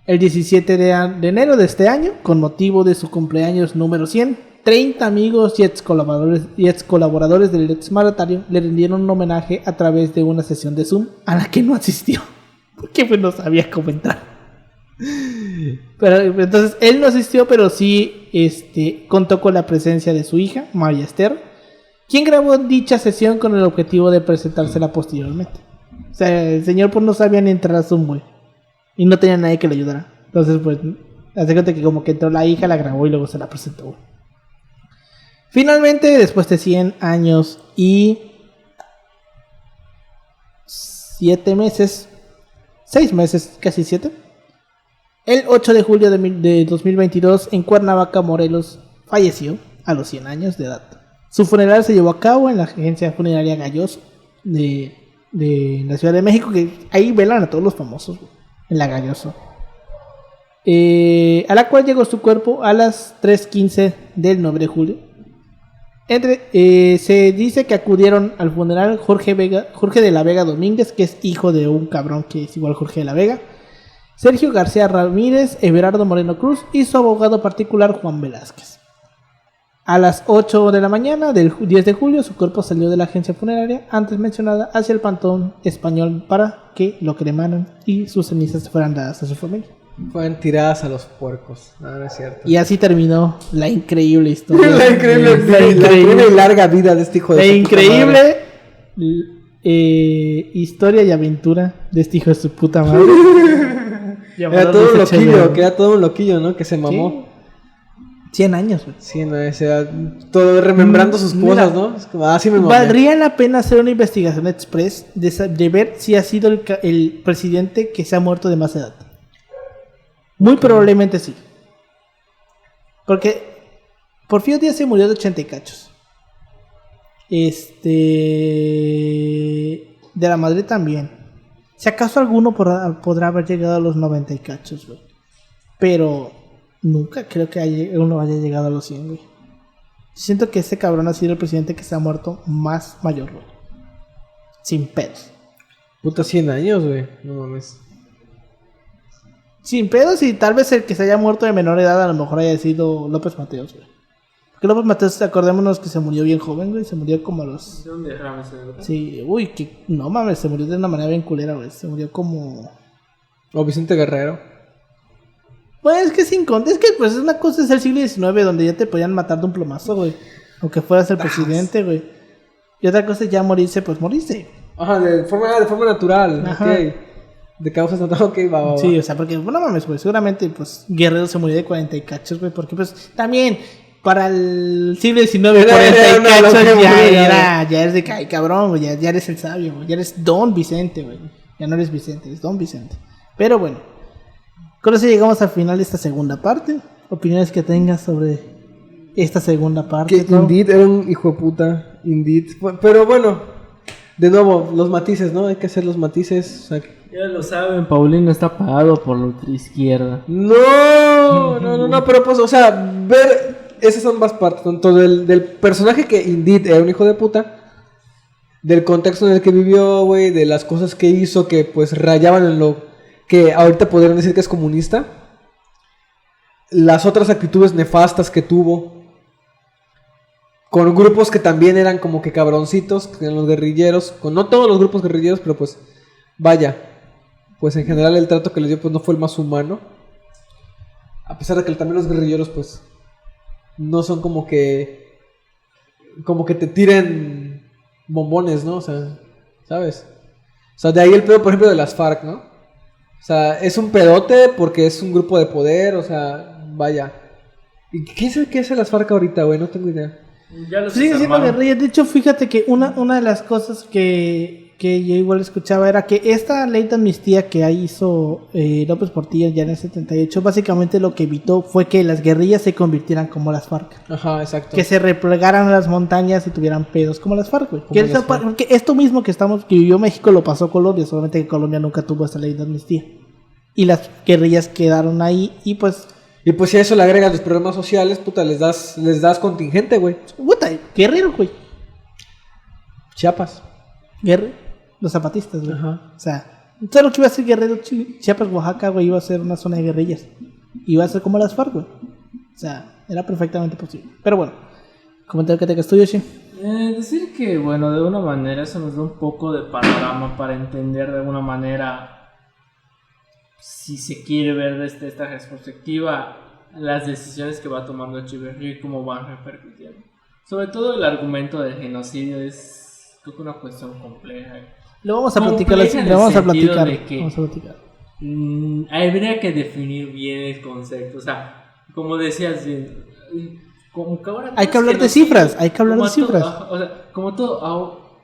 El 17 de enero de este año, con motivo de su cumpleaños número 100, 30 amigos y ex colaboradores del exmandatario le rindieron un homenaje a través de una sesión de Zoom a la que no asistió, porque pues no sabía cómo entrar. Pero entonces él no asistió, pero sí contó con la presencia de su hija, María Esther, quien grabó dicha sesión con el objetivo de presentársela posteriormente. O sea, el señor pues no sabía ni entrar a Zoom, güey, y no tenía nadie que le ayudara. Entonces pues Haz de cuenta que como que entró la hija, la grabó y luego se la presentó, güey. Finalmente, después de 100 años y 7 meses, 6 meses, casi 7, el 8 de julio de 2022 en Cuernavaca, Morelos, falleció a los 100 años de edad. Su funeral se llevó a cabo en la agencia funeraria Galloso de la Ciudad de México, que ahí velan a todos los famosos, güey, en la Galloso. A la cual llegó su cuerpo a las 3:15 del 9 de julio. Se dice que acudieron al funeral Jorge de la Vega Domínguez, que es hijo de un cabrón que es igual Jorge de la Vega, Sergio García Ramírez, Everardo Moreno Cruz y su abogado particular Juan Velázquez. A las 8 de la mañana del 10 de julio su cuerpo salió de la agencia funeraria antes mencionada hacia el Panteón Español para que lo cremaran y sus cenizas fueran dadas a su familia. Fueron tiradas a los puercos. No es cierto. Y así terminó la increíble historia. la increíble y larga vida de este hijo de la su increíble historia y aventura de este hijo de su puta madre. Era todo un loquillo, que era todo un loquillo, ¿no? Que se mamó. 100 años, güey. 100 años, o sea, todo remembrando sus cosas, ¿no? Es como, sí me mamé. Valdría la pena hacer una investigación express de ver si ha sido el presidente que se ha muerto de más edad. Muy probablemente sí. Porque Porfirio Díaz se murió de 80 y cachos. De la Madrid también. Si acaso alguno podrá haber llegado a los 90 y cachos, güey. Pero nunca creo que uno haya llegado a los 100, güey. Siento que ese cabrón ha sido el presidente que se ha muerto más mayor, güey. Sin pedos. Puta 100 años, güey. No mames. Sin pedos, y tal vez el que se haya muerto de menor edad a lo mejor haya sido López Mateos, güey. Porque López Mateos, acordémonos que se murió bien joven, güey. Se murió como a los... ¿De dónde dejaba ese? Sí, uy, que no mames, se murió de una manera bien culera, güey. Se murió como... O Vicente Guerrero. Pues es que es que pues es una cosa, es el siglo XIX donde ya te podían matar de un plomazo, güey. Aunque fueras el presidente, güey. Y otra cosa es ya morirse, pues morirse. Ajá, de forma natural. Ajá. Ok. De causas naturales, ok, va. Sí, o sea, porque, no mames, güey, seguramente, pues, Guerrero se murió de 40 y cachos, güey, porque, pues, también, para el siglo XIX, 40 y cachos ya eres de ay, cabrón, güey, ya eres el sabio, güey, ya eres Don Vicente, güey, ya no eres Vicente, eres Don Vicente. Pero bueno, con eso llegamos al final de esta segunda parte. Opiniones que tengas sobre esta segunda parte. Que Indeed era un hijo de puta, Indeed, pero bueno, de nuevo, los matices, ¿no? Hay que hacer los matices, o sea, ya lo saben, Paulino está pagado por la ultraizquierda. No, pero pues, o sea, ver esas ambas partes, tanto del personaje que Indeed era un hijo de puta, del contexto en el que vivió, güey, de las cosas que hizo que pues rayaban en lo que ahorita podrían decir que es comunista, las otras actitudes nefastas que tuvo, con grupos que también eran como que cabroncitos, que eran los guerrilleros, con no todos los grupos guerrilleros, pero pues, vaya. Pues en general el trato que les dio pues no fue el más humano. A pesar de que también los guerrilleros pues no son como que te tiren bombones, ¿no? O sea, ¿sabes? O sea, de ahí el pedo, por ejemplo, de las FARC, ¿no? O sea, es un pedote porque es un grupo de poder, o sea, vaya. ¿Y qué hace las FARC ahorita, güey? No tengo idea. Ya los sigue siendo guerrilla. De hecho, fíjate que una de las cosas que yo igual escuchaba era que esta ley de amnistía que hizo López Portillo ya en el 78, básicamente lo que evitó fue que las guerrillas se convirtieran como las FARC. Ajá, exacto. Que se replegaran a las montañas y tuvieran pedos como las FARC, güey. Que esto mismo que vivió México lo pasó Colombia, solamente que Colombia nunca tuvo esta ley de amnistía. Y las guerrillas quedaron ahí y pues... Y pues si a eso le agregas los problemas sociales, puta, les das contingente, güey. Puta, Guerrero, güey. Chiapas. Los zapatistas, güey. Ajá. O sea, todo lo que iba a ser Guerrero, Chiapas, Oaxaca, güey, iba a ser una zona de guerrillas. Iba a ser como las FARC, güey. O sea, era perfectamente posible. Pero bueno, comentario que tengas tú, Yoshi. Decir que, bueno, de una manera eso nos da un poco de panorama para entender de alguna manera, si se quiere ver desde esta perspectiva, las decisiones que va tomando Echeverría y cómo van repercutiendo. Sobre todo el argumento del genocidio es, creo que, una cuestión compleja. Lo vamos a platicar. Habría que definir bien el concepto. O sea, como decías, como que ahora hay que hablar de cifras, hay que hablar de cifras. O sea, como todo,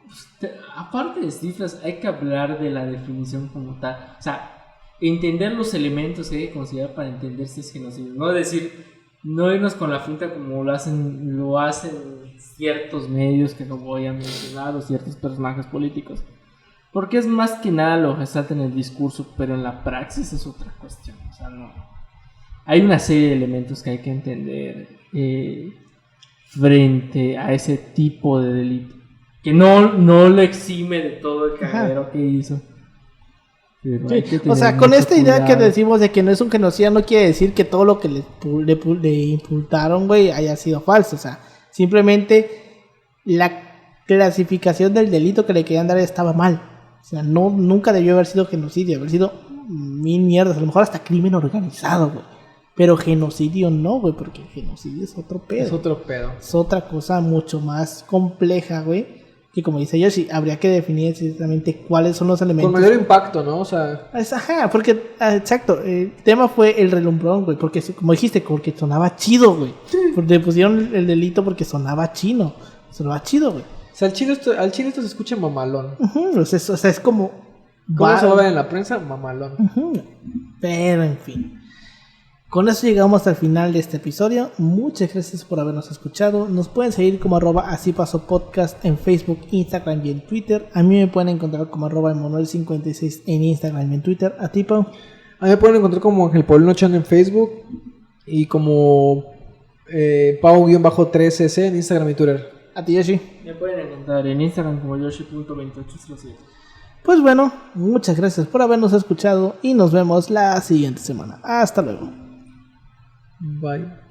aparte de cifras, hay que hablar de la definición como tal. O sea, entender los elementos que hay que considerar para entender si es genocidio. No decir, no irnos con la finta como lo hacen ciertos medios que no voy a mencionar o ciertos personajes políticos. Porque es más que nada lo resaltan en el discurso, pero en la praxis es otra cuestión. O sea, no. Hay una serie de elementos que hay que entender frente a ese tipo de delito. Que no lo exime de todo el cagadero que hizo. Sí. O sea, con esta idea que decimos de que no es un genocidio, no quiere decir que todo lo que le imputaron, güey, haya sido falso. O sea, simplemente la clasificación del delito que le querían dar estaba mal. O sea, nunca debió haber sido genocidio, haber sido mil mierdas, a lo mejor hasta crimen organizado, güey. Pero genocidio no, güey, porque genocidio es otro pedo. Es otro pedo. Es otra cosa mucho más compleja, güey. Que como dice Yoshi, habría que definir exactamente cuáles son los elementos. Con mayor impacto, ¿no? O sea... Ajá, porque, exacto, el tema fue el relumbrón, güey, porque, como dijiste, porque sonaba chido, güey. Le pusieron el delito porque sonaba chido, güey. O sea, al chile esto se escucha mamalón. O sea, es como... ¿Cómo se va a ver en la prensa? Mamalón. Pero, en fin. Con eso llegamos al final de este episodio. Muchas gracias por habernos escuchado. Nos pueden seguir como @asipasopodcast en Facebook, Instagram y en Twitter. A mí me pueden encontrar como @emanuel56 en Instagram y en Twitter. ¿A ti, Pau? A mí me pueden encontrar como Ángel Paulino Chan en Facebook y como Pau-3cc en Instagram y Twitter. ¿A ti, Yoshi? Me pueden encontrar en Instagram como yoshi.2807. Pues bueno, muchas gracias por habernos escuchado y nos vemos la siguiente semana. Hasta luego. Bye.